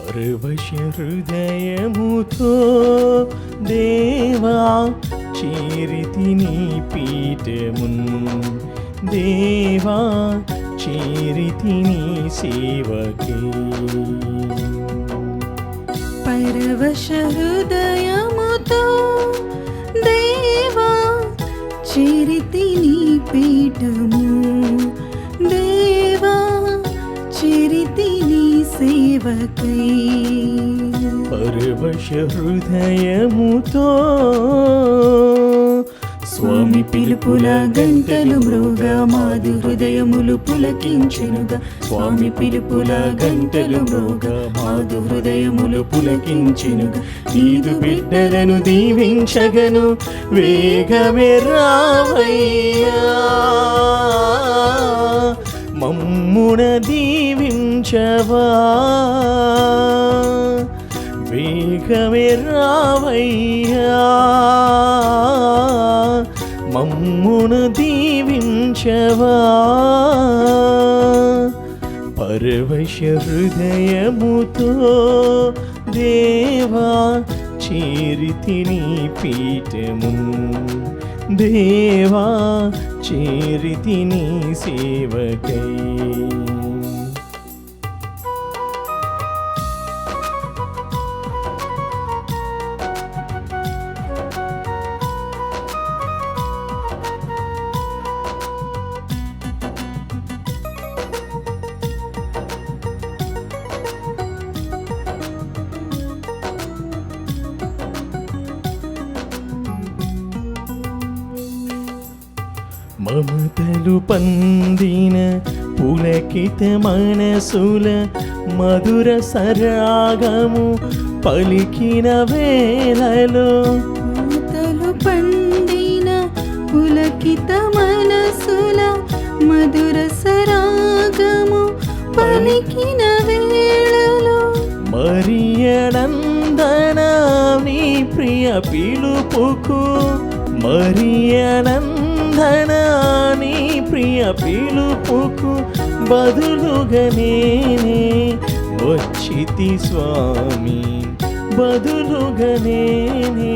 పరవశ హృదయముతో దేవా చేరితి నీ పీఠమున్, దేవా చేరితి నీ సేవకే. పరవశ హృదయముతో దేవా చేరితి నీ పీఠము, దేవా చేరితి నీ సేవకై. పరవశ హృదయముతో స్వామి పిలుపుల గంటలు మ్రోగా మాది హృదయములు పులకించెనుగా, స్వామి పిలుపుల గంటలు మ్రోగా మాదు హృదయములు పులకించెనుగా. నీదు బిడ్డలను దీవించగను వేగమే రావయ్యా, మమ్మున దీవించవా, వేగమే రావయ్యా, మమ్మున దీవించవా. పరవశ హృదయముతో దేవా చేరితి నీ పీఠము, దేవా చేరితి నీ సేవకై. మమతలు పందిన పులకిత మనసుల మధుర సరాగము పలికిన వేళలో, మమతలు పండిన పులకిత మనసుల మధుర సరాగము పలికిన వేళలో, మరియనందన నీ ప్రియ పిలుపుకు, మరియనందన నీ ప్రియ పిలుపుకు బదులుగా నేనే వచ్చితి స్వామి, బదులుగా నేనే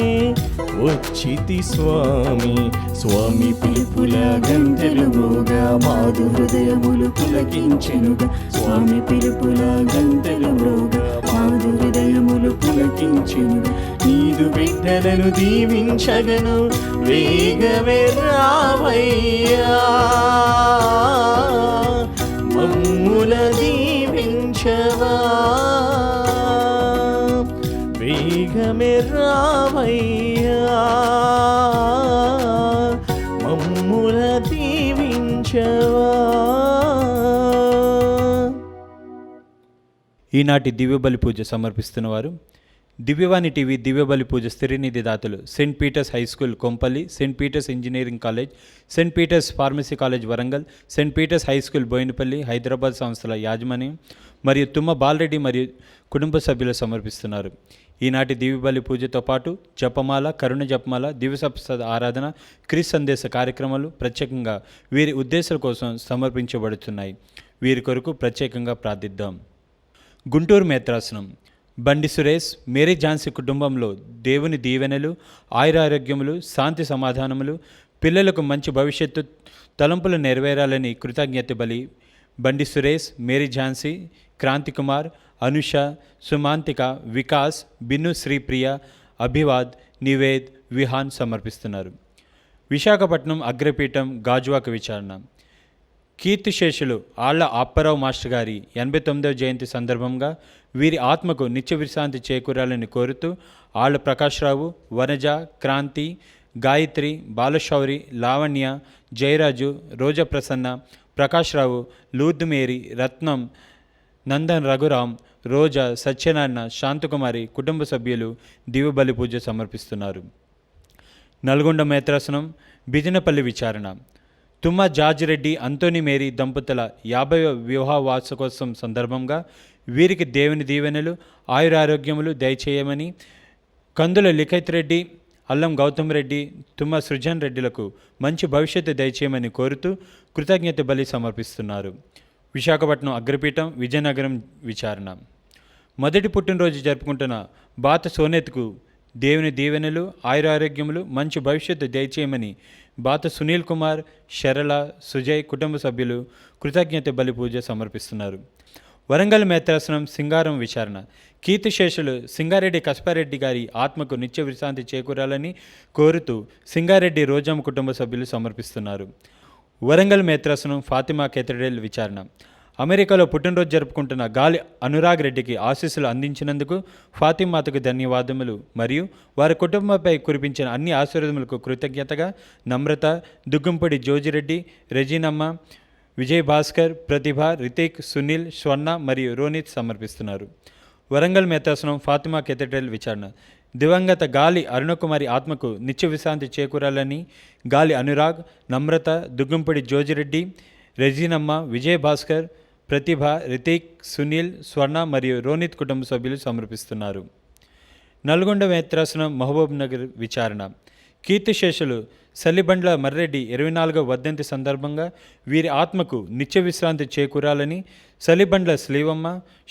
వచ్చితి స్వామి. స్వామి పిలుపుల గంటలు మ్రోగా మాదు హృదయములు పులకించెనుగా, స్వామి పిలుపుల గంటలు మ్రోగా మాదు హృదయములు పులకించెనుగా. నీదు బిడ్డలను దీవించగను వేగమే రావయ్యా, మమ్ముల దీవించవా, వేగమే రావయ్యా, మమ్ముల దీవించవా. ఈనాటి దివ్యబలి పూజ సమర్పిస్తున్న వారు దివ్యవాణి టీవీ దివ్యబలి పూజ స్థిరనిధి దాతలు Saint Peter's High School Kompally, Saint Peter's Engineering College, Saint Peter's Pharmacy College Warangal, Saint Peter's High School Bowenpally Hyderabad సంస్థల యాజమాన్యం మరియు తుమ్మ బాలరెడ్డి మరియు కుటుంబ సభ్యులు సమర్పిస్తున్నారు. ఈనాటి దివ్యబలి పూజతో పాటు జపమాల, కరుణ జపమాల, దివ్య సప్తాహ ఆరాధన, క్రీస్తు సందేశ కార్యక్రమాలు ప్రత్యేకంగా వీరి ఉద్దేశాల కోసం సమర్పించబడుతున్నాయి. వీరి కొరకు ప్రత్యేకంగా ప్రార్థిద్దాం. గుంటూరు మేత్రాసనం బండి సురేష్, మేరీ ఝాన్సీ కుటుంబంలో దేవుని దీవెనలు, ఆయురారోగ్యములు, శాంతి సమాధానములు, పిల్లలకు మంచి భవిష్యత్తు తలంపులు నెరవేరాలని కృతజ్ఞత బలి బండి సురేష్, మేరీ ఝాన్సీ, క్రాంతికుమార్, అనుష, సుమాంతిక, వికాస్, బిన్ను శ్రీప్రియ, అభివాద్, నివేద్, విహాన్ సమర్పిస్తున్నారు. విశాఖపట్నం అగ్రపీఠం గాజువాక విచారణ కీర్తిశేషులు ఆళ్ల అప్పారావు మాస్టర్ గారి 89వ జయంతి సందర్భంగా వీరి ఆత్మకు నిత్య విశ్రాంతి చేకూరాలని కోరుతూ ఆళ్ల ప్రకాశ్రావు, వనజ, క్రాంతి, గాయత్రి, బాలశౌరి, లావణ్య, జయరాజు, రోజా ప్రసన్న, ప్రకాశ్రావు, లూర్ద్ మేరీ, రత్నం, నందన్ రఘురాం, రోజా, సత్యనారాయణ, శాంతకుమారి కుటుంబ సభ్యులు దివ్యబలి పూజ సమర్పిస్తున్నారు. నల్గొండ మేత్రాసనం బిజినపల్లి విచారణ తుమ్మ జార్జ్ రెడ్డి, అంతోని మేరీ దంపతుల 50వ వివాహ వార్షికోత్సవం సందర్భంగా వీరికి దేవుని దీవెనలు, ఆయురారోగ్యములు దయచేయమని కందుల లిఖిత్ రెడ్డి, అల్లం గౌతమ్ రెడ్డి, తుమ్మ సృజన్ రెడ్డిలకు మంచి భవిష్యత్తు దయచేయమని కోరుతూ కృతజ్ఞత బలి సమర్పిస్తున్నారు. విశాఖపట్నం అగ్రపీఠం విజయనగరం విచారణ మొదటి పుట్టినరోజు జరుపుకుంటున్న బాత సోనెత్కు దేవుని దీవెనలు, ఆయురారోగ్యములు, మంచి భవిష్యత్తు దయచేయమని బాత సునీల్ కుమార్, శరళ, సుజయ్ కుటుంబ సభ్యులు కృతజ్ఞత బలి పూజ సమర్పిస్తున్నారు. వరంగల్ మేత్రాసనం సింగారం విచారణ. కీర్తిశేషులు సింగారెడ్డి కస్పారెడ్డి గారి ఆత్మకు నిత్య విశ్రాంతి చేకూరాలని కోరుతూ సింగారెడ్డి రోజమ్మ కుటుంబ సభ్యులు సమర్పిస్తున్నారు. వరంగల్ మేత్రాసనం ఫాతిమా కేథడ్రల్ విచారణ. అమెరికాలో పుట్టినరోజు జరుపుకుంటున్న గాలి అనురాగ్ రెడ్డికి ఆశీస్సులు అందించినందుకు ఫాతిమాతకు ధన్యవాదములు మరియు వారి కుటుంబంపై కురిపించిన అన్ని ఆశీర్వాదములకు కృతజ్ఞతగా నమ్రత, దుగ్గంపొడి జోజిరెడ్డి, రెజీనమ్మ, విజయ్ భాస్కర్, ప్రతిభ, రితిక్, సునీల్, స్వర్ణ మరియు రోనిత్ సమర్పిస్తున్నారు. వరంగల్ మేత్రాసనం ఫాతిమా కేథడ్రల్ విచారణ. దివంగత గాలి అరుణకుమారి ఆత్మకు నిత్య విశ్రాంతి చేకూరాలని గాలి అనురాగ్, నమ్రత, దుగ్గంపొడి జోజిరెడ్డి, రెజీనమ్మ, విజయ్ భాస్కర్, ప్రతిభ, రితిక్, సునీల్, స్వర్ణ మరియు రోనిత్ కుటుంబ సభ్యులు సమర్పిస్తున్నారు. నల్గొండ మేత్రాసనం మహబూబ్ నగర్ విచారణ. కీర్తిశేషులు సల్లిబండ్ల మర్రెడ్డి 24వ వర్ధంతి సందర్భంగా వీరి ఆత్మకు నిత్య విశ్రాంతి చేకూరాలని సల్లిబండ్ల శ్రీవమ్మ,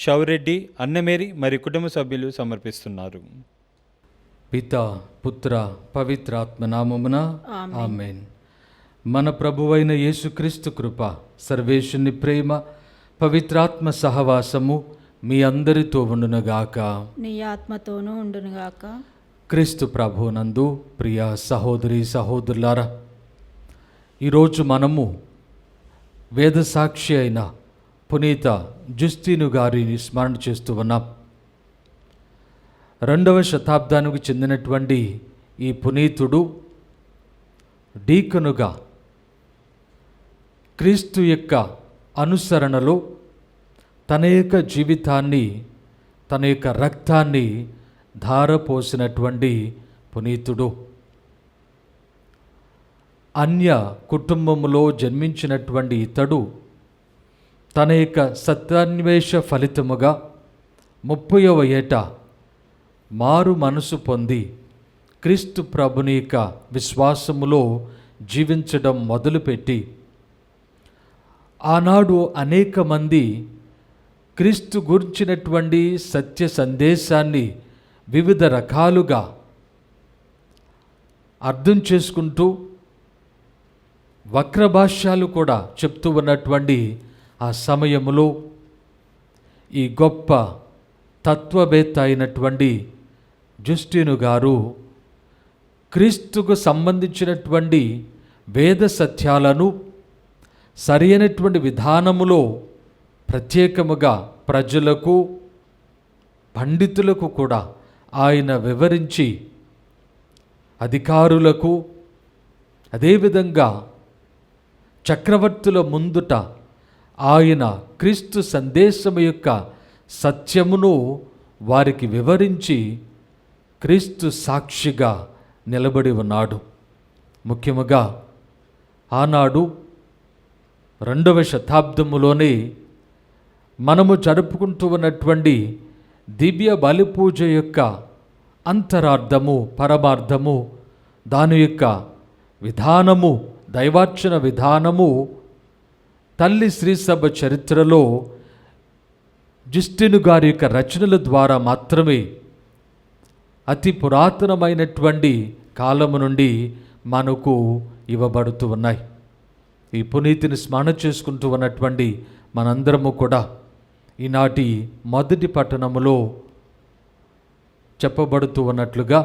షౌరెడ్డి, అన్నమేరి మరియు కుటుంబ సభ్యులు సమర్పిస్తున్నారు. పిత, పుత్ర, పవిత్రాత్మ నామమున ఆమేన్. మన ప్రభువైన యేసుక్రీస్తు కృప, సర్వేశుని ప్రేమ, పవిత్రాత్మ సహవాసము మీ అందరితో ఉండునుగాక. నీ ఆత్మతోనూ ఉండునుగాక. క్రీస్తు ప్రభునందు ప్రియ సహోదరి సహోదరులారా, ఈరోజు మనము వేదసాక్షి అయిన పునీత జుస్తీను గారిని స్మరణ చేస్తూ ఉన్నాం. 2వ శతాబ్దానికి చెందినటువంటి ఈ పునీతుడు డీకనుగా క్రీస్తు యొక్క అనుసరణలో తన యొక్క జీవితాన్ని, తన యొక్క రక్తాన్ని ధారపోసినటువంటి పునీతుడు. అన్య కుటుంబములో జన్మించినటువంటి ఇతడు తన యొక్క సత్యాన్వేష ఫలితముగా 30వ ఏట మారు మనసు పొంది క్రీస్తు ప్రభుని యొక్క విశ్వాసములో జీవించడం మొదలుపెట్టి ఆనాడు అనేక మంది క్రీస్తు గురించినటువంటి సత్య సందేశాన్ని వివిధ రకాలుగా అర్థం చేసుకుంటూ వక్రభాష్యాలు కూడా చెప్తూ ఉన్నటువంటి ఆ సమయములో ఈ గొప్ప తత్వవేత్త అయినటువంటి జుస్టీను గారు క్రీస్తుకు సంబంధించినటువంటి వేద సత్యాలను సరి అయినటువంటి విధానములో ప్రత్యేకముగా ప్రజలకు, పండితులకు కూడా ఆయన వివరించి అధికారులకు, అదేవిధంగా చక్రవర్తుల ముందుట ఆయన క్రీస్తు సందేశము యొక్క సత్యమును వారికి వివరించి క్రీస్తు సాక్షిగా నిలబడి ఉన్నాడు. ముఖ్యముగా ఆనాడు 2వ శతాబ్దములోనే మనము జరుపుకుంటూ ఉన్నటువంటి దివ్య బలి పూజ యొక్క అంతరార్థము, పరమార్థము, దాని యొక్క విధానము, దైవార్చన విధానము తల్లి శ్రీసభ చరిత్రలో జుస్టీను గారి యొక్క రచనల ద్వారా మాత్రమే అతి పురాతనమైనటువంటి కాలము నుండి మనకు ఇవ్వబడుతూ ఉన్నాయి. ఈ పునీతిని స్మరణ చేసుకుంటూ ఉన్నటువంటి మనందరము కూడా ఈనాటి మొదటి పట్టణములో చెప్పబడుతూ ఉన్నట్లుగా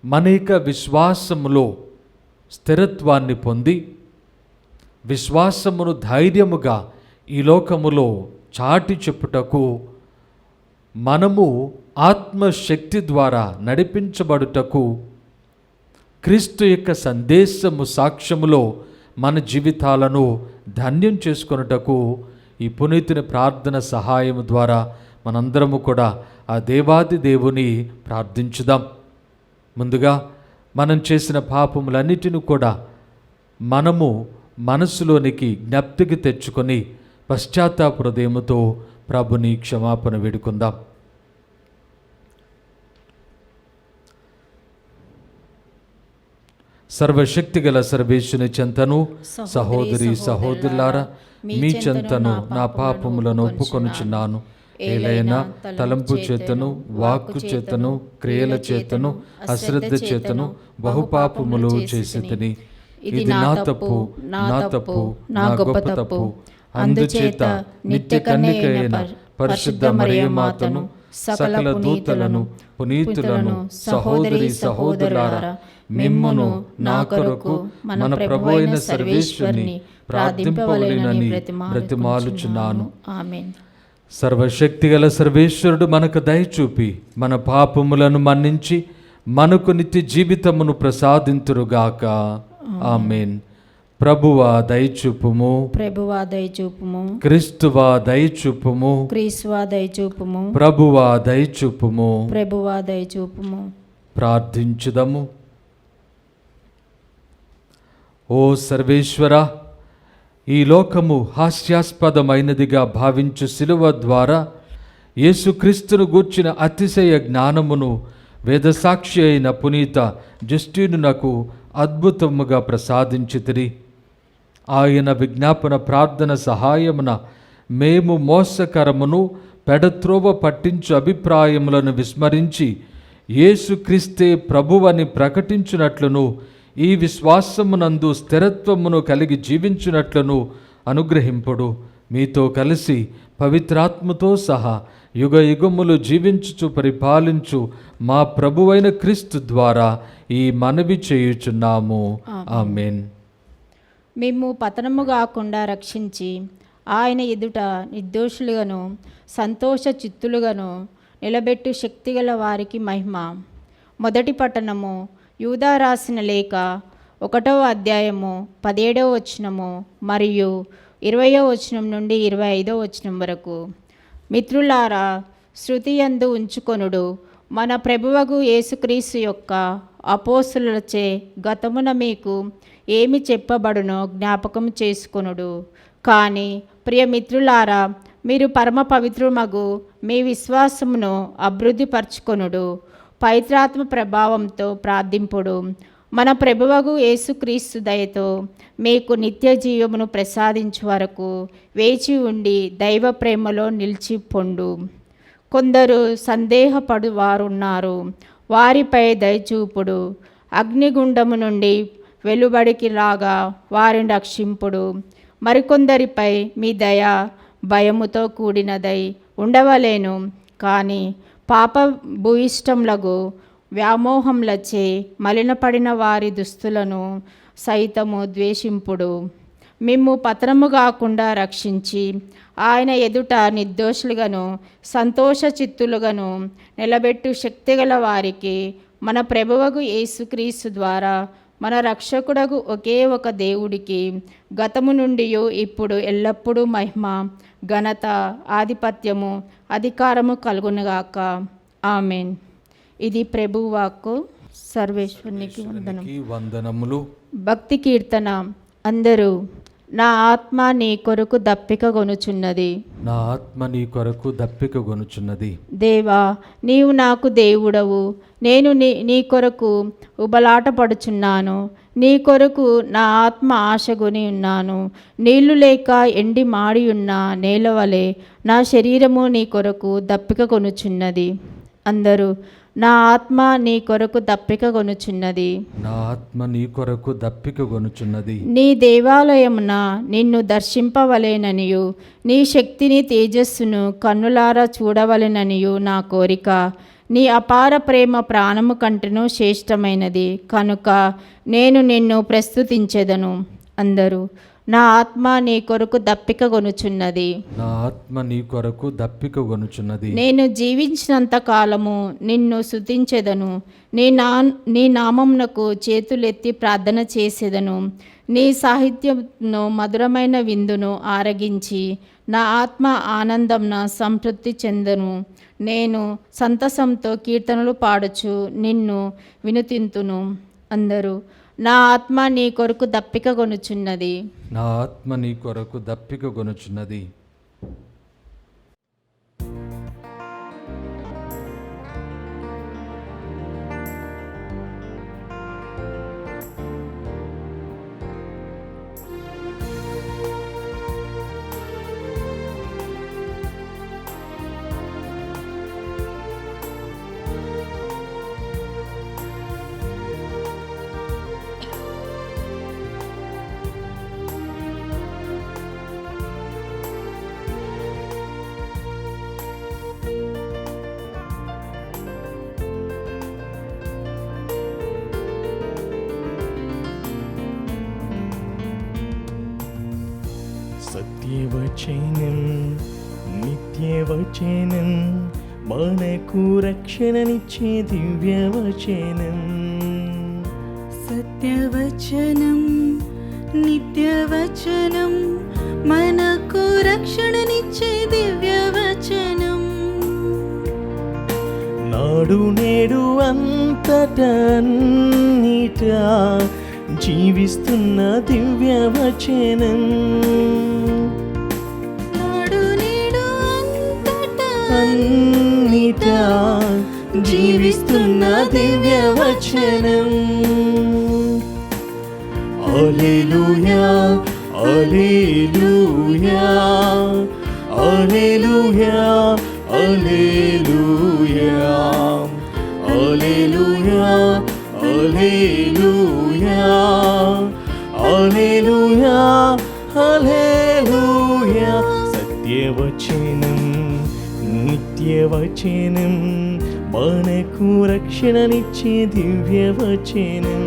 మన యొక్క విశ్వాసములో స్థిరత్వాన్ని పొంది విశ్వాసమును ధైర్యముగా ఈ లోకములో చాటి చెప్పుటకు మనము ఆత్మశక్తి ద్వారా నడిపించబడుటకు క్రీస్తు యొక్క సందేశము సాక్ష్యములో మన జీవితాలను ధన్యం చేసుకొనుటకు ఈ పునీతుని ప్రార్థన సహాయం ద్వారా మనందరము కూడా ఆ దేవాది దేవుని ప్రార్థించుదాం. ముందుగా మనం చేసిన పాపములన్నిటిని కూడా మనము మనసులోనికి జ్ఞప్తికి తెచ్చుకొని పశ్చాత్తాప హృదయముతో ప్రభుని క్షమాపణ వేడుకుందాం. సర్వశక్తిగల సర్వేశ్వరుని చెంతను సహోదరి సహోదరులారా మీ చెంతను నా పాపములను ఒప్పుకొనుచున్నాను. ఏలైనా తలంపు చేతను, వాక్కు చేతను, క్రియల చేతను, అశ్రద్ధ చేతను బహుపాపములు చేసితిని. ఇది నా తప్పు, నా తప్పు, నా గొప్ప తప్పు. అందుచేత నిత్య కన్యకైన పరిశుద్ధ మరియమాతను, సకల దూతలను, పునీతులను, సహోదరి సహోదరులారా, మిమ్మును నా కొరకు మన ప్రభు అయిన సర్వేశ్వరుని ప్రార్థింపవలెనని బ్రతిమాలుచున్నాను. ఆమేన్. సర్వశక్తిగల సర్వేశ్వరుడు మనకు దయచూపి మన పాపములను మన్నించి మనకు నిత్య జీవితమును ప్రసాదింతురుగాక. ఆమేన్. ప్రభువా దయచూపుము, ప్రభువా దయచూపుము, క్రీస్తువా దయచూపుము, క్రీస్తువా దయచూపుము, ప్రభువా దయచూపుము. ప్రభువా దయచూపుము. ప్రార్థించుదము. ఓ సర్వేశ్వర, ఈ లోకము హాస్యాస్పదమైనదిగా భావించు శిలువ ద్వారా యేసుక్రీస్తును గూర్చిన అతిశయ జ్ఞానమును వేదసాక్షి అయిన పునీత జస్టినునకు అద్భుతముగా ప్రసాదించితిరి. ఆయన విజ్ఞాపన ప్రార్థన సహాయమున మేము మోసకరమును పెడత్రోవ పట్టించు అభిప్రాయములను విస్మరించి యేసుక్రీస్తే ప్రభువని ప్రకటించునట్లును, ఈ విశ్వాసమునందు స్థిరత్వమును కలిగి జీవించునట్లును అనుగ్రహింపుడు. మీతో కలిసి పవిత్రాత్మతో సహా యుగ యుగములు జీవించుచు పరిపాలించు మా ప్రభువైన క్రీస్తు ద్వారా ఈ మనవి చేయుచున్నాము. ఆమేన్. మేము పతనము కాకుండా రక్షించి ఆయన ఎదుట నిర్దోషులుగాను సంతోష చిత్తులుగాను నిలబెట్టు శక్తిగల వారికి మహిమ. మొదటి పట్టణము యూదా రాసిన లేఖ 1వ అధ్యాయము 17వ వచనము మరియు 20వ వచనం నుండి 25వ వచనం వరకు. మిత్రులారా, శృతియందు ఉంచుకొనుడు, మన ప్రభువగు యేసుక్రీస్తు యొక్క అపోస్తులచే గతమున మీకు ఏమి చెప్పబడునో జ్ఞాపకం చేసుకొనుడు. కానీ ప్రియమిత్రులారా, మీరు పరమ పవిత్రమగు మీ విశ్వాసమును అభివృద్ధిపరచుకొనుడు. పవిత్రాత్మ ప్రభావంతో ప్రార్థింపుడు. మన ప్రభువగు యేసుక్రీస్తు దయతో మీకు నిత్య జీవమును ప్రసాదించు వరకు వేచి ఉండి దైవ ప్రేమలో నిలిచి పొండు. కొందరు సందేహపడు వారున్నారు, వారిపై దయచూపుడు. అగ్నిగుండము నుండి వెలుబడికి రాగా వారిని రక్షింపుడు. మరికొందరిపై మీ దయ భయముతో కూడినదై ఉండవలేను, కానీ పాప భూయిష్టములకు వ్యామోహములచే మలినపడిన వారి దుస్తులను సైతము ద్వేషింపుడు. మిమ్ము పతనము కాకుండా రక్షించి ఆయన ఎదుట నిర్దోషులుగాను సంతోష చిత్తులుగాను నిలబెట్టు శక్తిగల వారికి మన ప్రభువగు యేసుక్రీస్తు ద్వారా మన రక్షకుడగు ఒకే ఒక దేవుడికి గతము నుండి ఇప్పుడు ఎల్లప్పుడూ మహిమ, ఘనత, ఆధిపత్యము, అధికారము కలుగునుగాక. ఆమేన్. ఇది ప్రభువు వాక్కు. సర్వేశ్వరునికి వందనములు. భక్తి కీర్తన. అందరూ నా ఆత్మ నీ కొరకు దప్పిక గొనుచున్నది, నా ఆత్మ నీ కొరకు దప్పిక గొనుచున్నది. దేవా, నీవు నాకు దేవుడవు, నేను నీ కొరకు ఉబలాట పడుచున్నాను. నీ కొరకు నా ఆత్మ ఆశగొని ఉన్నాను. నీళ్లు లేక ఎండి మాడి ఉన్న నేలవలే నా శరీరము నీ కొరకు దప్పిక కొనుచున్నది. అందరూ నా ఆత్మ నీ కొరకు దప్పిక కొనుచున్నది, నా ఆత్మ నీ కొరకు దప్పిక కొనుచున్నది. నీ దేవాలయమున నిన్ను దర్శింపవలెననియు నీ శక్తిని తేజస్సును కన్నులారా చూడవలెననియు నా కోరిక. నీ అపార ప్రేమ ప్రాణము కంటెను శ్రేష్టమైనది కనుక నేను నిన్ను ప్రస్తుతించెదను. అందరూ నా ఆత్మ నీ కొరకు దప్పిక కొనుచున్నది, నా ఆత్మ నీ కొరకు దప్పిక కొనుచున్నది. నేను జీవించినంత కాలము నిన్ను స్తుతించెదను. నీ నామమునకు చేతులెత్తి ప్రార్థన చేసేదను. నీ సాహిత్యమును మధురమైన విందును ఆరగించి నా ఆత్మ ఆనందంన సంతృప్తి చెందను. నేను సంతసంతో కీర్తనలు పాడుచు నిన్ను వినుతింతును. అందరూ నా ఆత్మ నీ కొరకు దప్పిక కొనుచున్నది, నా ఆత్మ నీ కొరకు దప్పిక కొనుచున్నది. సత్యవచనం నిత్యవచనం మనకు రక్షణనిచ్చే దివ్యవచనం. సత్యవచనం నిత్యవచనం మనకు రక్షణనిచ్చే దివ్యవచనం. నాడు నేడు అంతటా అన్నిటా జీవిస్తున్న దివ్యవచనం. నాడు నేడు అన్నిటా జీవిస్తున్న దివ్యవచనం. హల్లెలూయా హల్లెలూయా హల్లెలూయా హల్లెలూయా హల్లెలూయా హల్లెలూయా హల్లెలూయా హల్లెలూయా. సత్యవచనం నిత్యవచనం మనకు రక్షణనిచ్చే దివ్యవచనం.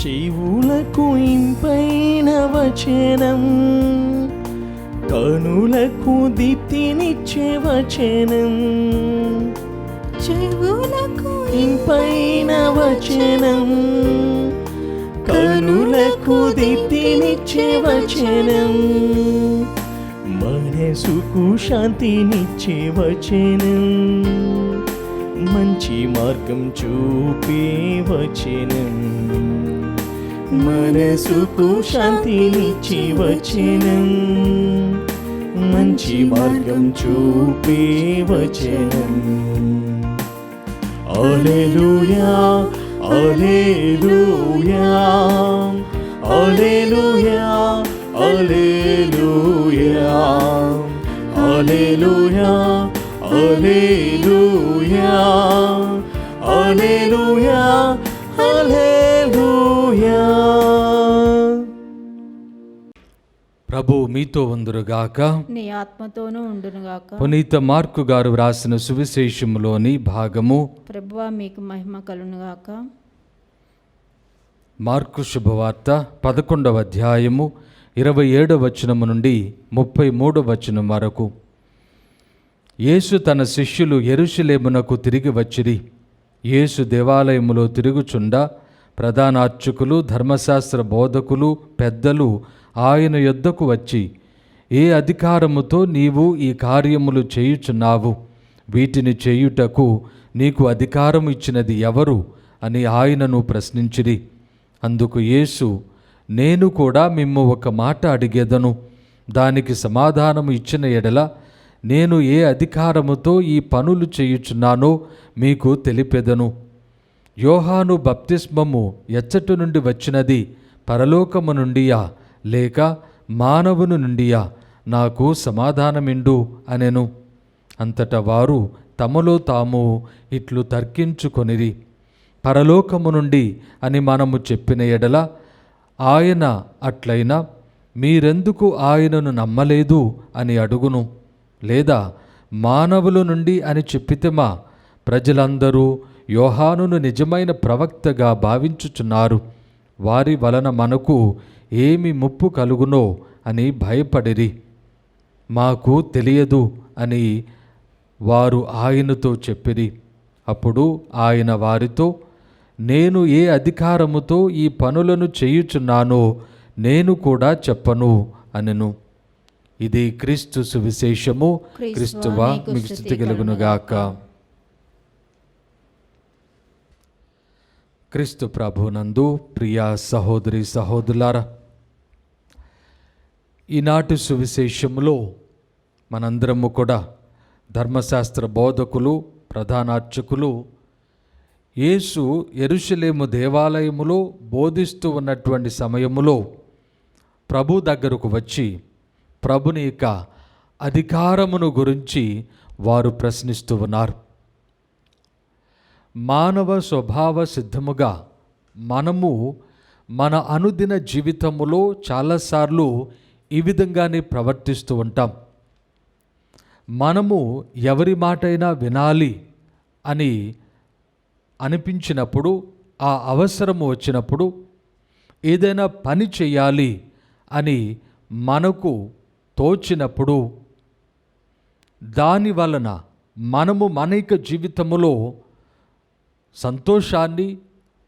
చెవులకు ఇంపైన వచనం కనులకు దీప్తినిచ్చే వచనం. చెవులకు ఇంపైన వచనం కనులకు దీప్తినిచ్చే వచనం. మనసుకు శాంతినిచ్చే వచనం. మంచి మార్గం చూపే వచనం. మనసుకు శాంతినిచ్చే వచనం. మంచి మార్గం చూపే వచనం. హల్లెలూయా హల్లెలూయా హల్లెలూయా హల్లెలూయా హల్లెలూయా హల్లెలూయా హల్లెలూయా హల్లెలూయా. ప్రభు మీతో ఉందురుగాక. నీ ఆత్మతోనూ ఉండునుగాక. పునీత మార్కు గారు వ్రాసిన సువిశేషములోని భాగము. ప్రభువా మీకు మహిమ కలుగునుగాక. మార్కు శుభవార్త 11వ అధ్యాయము 27వ వచనము నుండి 33వ వచనం వరకు. యేసు తన శిష్యులు యెరూషలేమునకు తిరిగి వచ్చిరి. యేసు దేవాలయములో తిరుగుచుండా ప్రధానార్చకులు, ధర్మశాస్త్ర బోధకులు, పెద్దలు ఆయన యొద్దకు వచ్చి, ఏ అధికారముతో నీవు ఈ కార్యములు చేయుచున్నావు? వీటిని చేయుటకు నీకు అధికారము ఇచ్చినది ఎవరు అని ఆయనను ప్రశ్నించిరి. అందుకు యేసు, నేను కూడా మిమ్ము ఒక మాట అడిగేదను, దానికి సమాధానము ఇచ్చిన ఎడల నేను ఏ అధికారముతో ఈ పనులు చేయుచున్నానో మీకు తెలిపెదను. యోహాను బప్తిస్మము ఎచ్చట నుండి వచ్చినది? పరలోకము నుండియా లేక మానవుని నుండియా? నాకు సమాధానమిండు అనెను. అంతటా వారు తమలో తాము ఇట్లు తర్కించుకొనిరి, పరలోకము నుండి అని మనము చెప్పిన ఎడల ఆయన అట్లయినా మీరెందుకు ఆయనను నమ్మలేదు అని అడుగును. లేదా మానవుల నుండి అని చెప్పితేమా ప్రజలందరూ యోహానును నిజమైన ప్రవక్తగా భావించుచున్నారు. వారి వలన మనకు ఏమి ముప్పు కలుగునో అని భయపడిరి. మాకు తెలియదు అని వారు ఆయనతో చెప్పిరి. అప్పుడు ఆయన వారితో, నేను ఏ అధికారముతో ఈ పనులను చేయుచున్నానో నేను కూడా చెప్పను అనెను. ఇది క్రీస్తు సువిశేషము. క్రీస్తువా మీకు స్తుతి కలుగునుగాక. క్రీస్తు ప్రభునందు ప్రియ సహోదరి సహోదరులారా, ఈనాటి సువిశేషములో మనందరము కూడా ధర్మశాస్త్ర బోధకులు, ప్రధానార్చకులు యేసు యెరూషలేము దేవాలయములో బోధిస్తూ ఉన్నటువంటి సమయములో ప్రభు దగ్గరకు వచ్చి ప్రభుని యొక్క అధికారమును గురించి వారు ప్రశ్నిస్తూ ఉన్నారు. మానవ స్వభావ సిద్ధముగా మనము మన అనుదిన జీవితములో చాలాసార్లు ఈ విధంగానే ప్రవర్తిస్తూ ఉంటాం. మనము ఎవరి మాటైనా వినాలి అని అనిపించినప్పుడు, ఆ అవసరము వచ్చినప్పుడు, ఏదైనా పని చేయాలి అని మనకు తోచినప్పుడు, దాని వలన మనము మన యొక్క జీవితములో సంతోషాన్ని,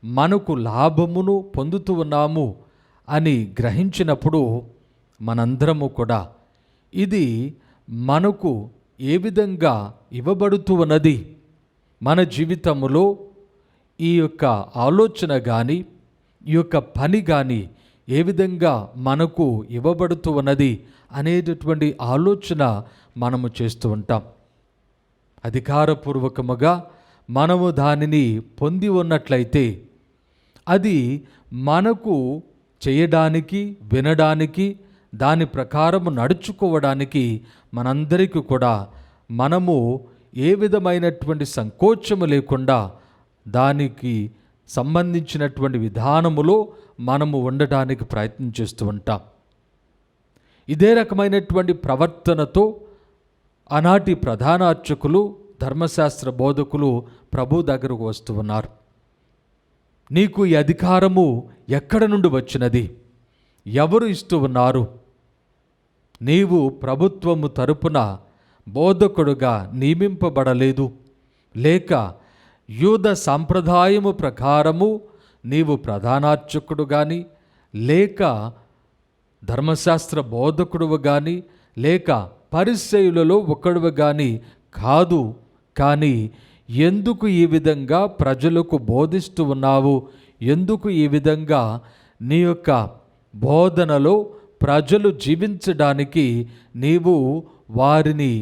మనకు లాభమును పొందుతూ ఉన్నాము అని గ్రహించినప్పుడు మనందరము కూడా ఇది మనకు ఏ విధంగా ఇవ్వబడుతూ ఉన్నది, మన జీవితములో ఈ యొక్క ఆలోచన కానీ ఈ యొక్క పని కానీ ఏ విధంగా మనకు ఇవ్వబడుతూ ఉన్నది అనేటటువంటి ఆలోచన మనము చేస్తూ ఉంటాం. అధికారపూర్వకముగా మనము దానిని పొంది ఉన్నట్లయితే అది మనకు చేయడానికి, వినడానికి, దాని ప్రకారము నడుచుకోవడానికి మనందరికీ కూడా మనము ఏ విధమైనటువంటి సంకోచము లేకుండా దానికి సంబంధించినటువంటి విధానములో మనము ఉండటానికి ప్రయత్నం చేస్తూ ఉంటాం. ఇదే రకమైనటువంటి ప్రవర్తనతో ఆనాటి ప్రధాన అర్చకులు, ధర్మశాస్త్ర బోధకులు ప్రభు దగ్గరకు వస్తూ ఉన్నారు. నీకు ఈ అధికారము ఎక్కడ నుండి వచ్చినది? ఎవరు ఇస్తూ ఉన్నారు? నీవు ప్రభుత్వము తరపున బోధకుడుగా నియమింపబడలేదు, లేక యూద సాంప్రదాయము ప్రకారము నీవు ప్రధానార్చకుడు కానీ, లేక ధర్మశాస్త్ర బోధకుడువు కానీ, లేక పరిసయ్యులలో ఒకడువు కానీ కాదు. కానీ ఎందుకు ఈ విధంగా ప్రజలకు బోధిస్తూ ఉన్నావు? ఎందుకు ఈ విధంగా నీ యొక్క బోధనలో ప్రజలు జీవించడానికి నీవు వారిని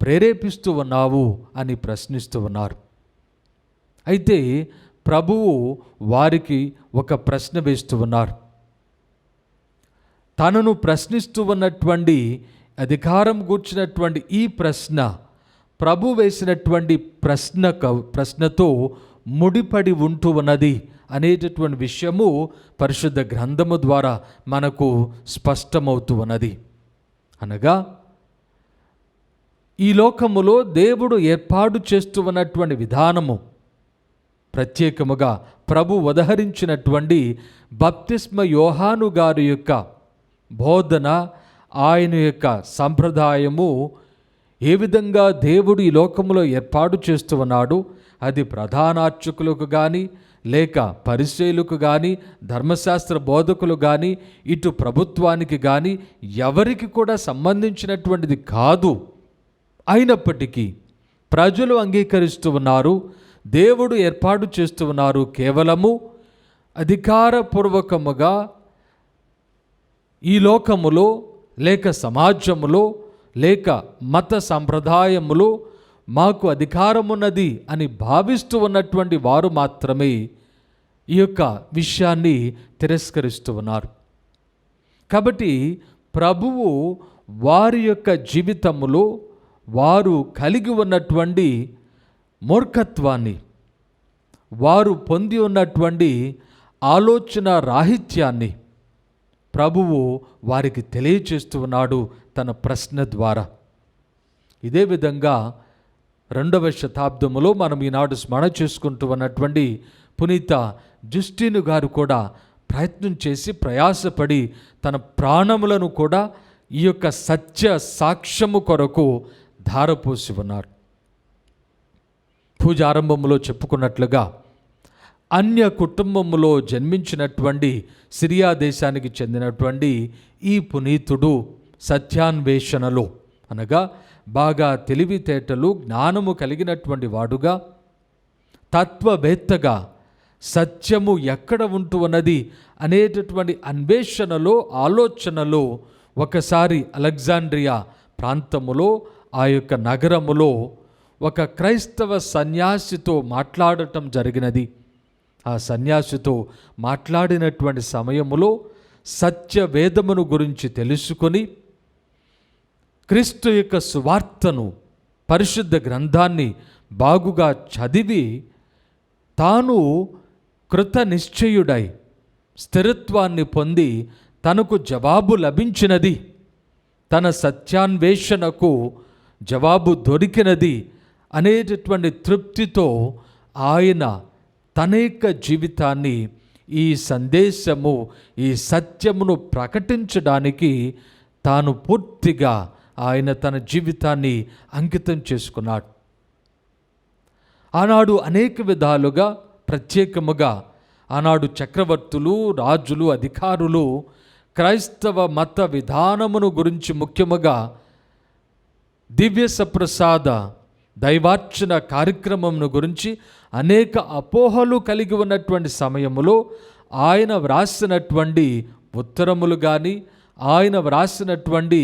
ప్రేరేపిస్తూ ఉన్నావు అని ప్రశ్నిస్తూ ఉన్నారు. అయితే ప్రభువు వారికి ఒక ప్రశ్న వేస్తూ ఉన్నారు. తనను ప్రశ్నిస్తూ ఉన్నటువంటి అధికారం గూర్చినటువంటి ఈ ప్రశ్న ప్రభు వేసినటువంటి ప్రశ్నతో ముడిపడి ఉంటూ ఉన్నది అనేటటువంటి విషయము పరిశుద్ధ గ్రంథము ద్వారా మనకు స్పష్టమవుతూ ఉన్నది. అనగా ఈ లోకములో దేవుడు ఏర్పాటు చేస్తూ ఉన్నటువంటి విధానము, ప్రత్యేకముగా ప్రభు ఉదహరించినటువంటి బప్తిస్మ యోహాను గారి యొక్క బోధన, ఆయన యొక్క సంప్రదాయము ఏ విధంగా దేవుడు ఈ లోకములో ఏర్పాటు చేస్తూ ఉన్నాడు, అది ప్రధానార్చకులకు కానీ, లేక పరిసయ్యులకు కానీ, ధర్మశాస్త్ర బోధకులు కానీ, ఇటు ప్రభుత్వానికి కానీ ఎవరికి కూడా సంబంధించినటువంటిది కాదు. అయినప్పటికీ ప్రజలు అంగీకరిస్తూ ఉన్నారు, దేవుడు ఏర్పాటు చేస్తూ ఉన్నారు. కేవలము అధికారపూర్వకముగా ఈ లోకములో, లేక సమాజములో, లేక మత సంప్రదాయములో మాకు అధికారమున్నది అని భావిస్తూ ఉన్నటువంటి వారు మాత్రమే ఈ యొక్క విషయాన్ని తిరస్కరిస్తూ ఉన్నారు. కాబట్టి ప్రభువు వారి యొక్క జీవితములో వారు కలిగి ఉన్నటువంటి మూర్ఖత్వాన్ని, వారు పొంది ఉన్నటువంటి ఆలోచన రాహిత్యాన్ని ప్రభువు వారికి తెలియచేస్తూ ఉన్నాడు తన ప్రశ్న ద్వారా. ఇదే విధంగా 2వ శతాబ్దములో మనం ఈనాడు స్మరణ చేసుకుంటూ ఉన్నటువంటి పునీత జస్టిను గారు కూడా ప్రయత్నం చేసి ప్రయాసపడి తన ప్రాణములను కూడా ఈ యొక్క సత్య సాక్ష్యము కొరకు ధారపోసి ఉన్నారు. పూజ ఆరంభంలో చెప్పుకున్నట్లుగా అన్య కుటుంబములో జన్మించినటువంటి సిరియా దేశానికి చెందినటువంటి ఈ పునీతుడు సత్యాన్వేషణలో, అనగా బాగా తెలివితేటలు, జ్ఞానము కలిగినటువంటి వాడుగా, తత్వవేత్తగా సత్యము ఎక్కడ ఉంటూ ఉన్నది అనేటటువంటి అన్వేషణలో, ఆలోచనలో ఒకసారి అలెగ్జాండ్రియా ప్రాంతములో, ఆ యొక్క నగరములో ఒక క్రైస్తవ సన్యాసితో మాట్లాడటం జరిగినది. ఆ సన్యాసితో మాట్లాడినటువంటి సమయములో సత్యవేదమును గురించి తెలుసుకొని క్రీస్తు యొక్క సువార్తను, పరిశుద్ధ గ్రంథాన్ని బాగుగా చదివి తాను కృత నిశ్చయుడై స్థిరత్వాన్ని పొంది తనకు జవాబు లభించినది, తన సత్యాన్వేషణకు జవాబు దొరికినది అనేటటువంటి తృప్తితో ఆయన తన యొక్క జీవితాన్ని, ఈ సందేశము, ఈ సత్యమును ప్రకటించడానికి తాను పూర్తిగా ఆయన తన జీవితాన్ని అంకితం చేసుకున్నాడు. ఆనాడు అనేక విధాలుగా, ప్రత్యేకముగా ఆనాడు చక్రవర్తులు, రాజులు, అధికారులు క్రైస్తవ మత విధానమును గురించి, ముఖ్యముగా దివ్య సప్రసాద దైవార్చన కార్యక్రమమును గురించి అనేక అపోహలు కలిగి ఉన్నటువంటి సమయములో ఆయన వ్రాసినటువంటి ఉత్తరములు కానీ, ఆయన వ్రాసినటువంటి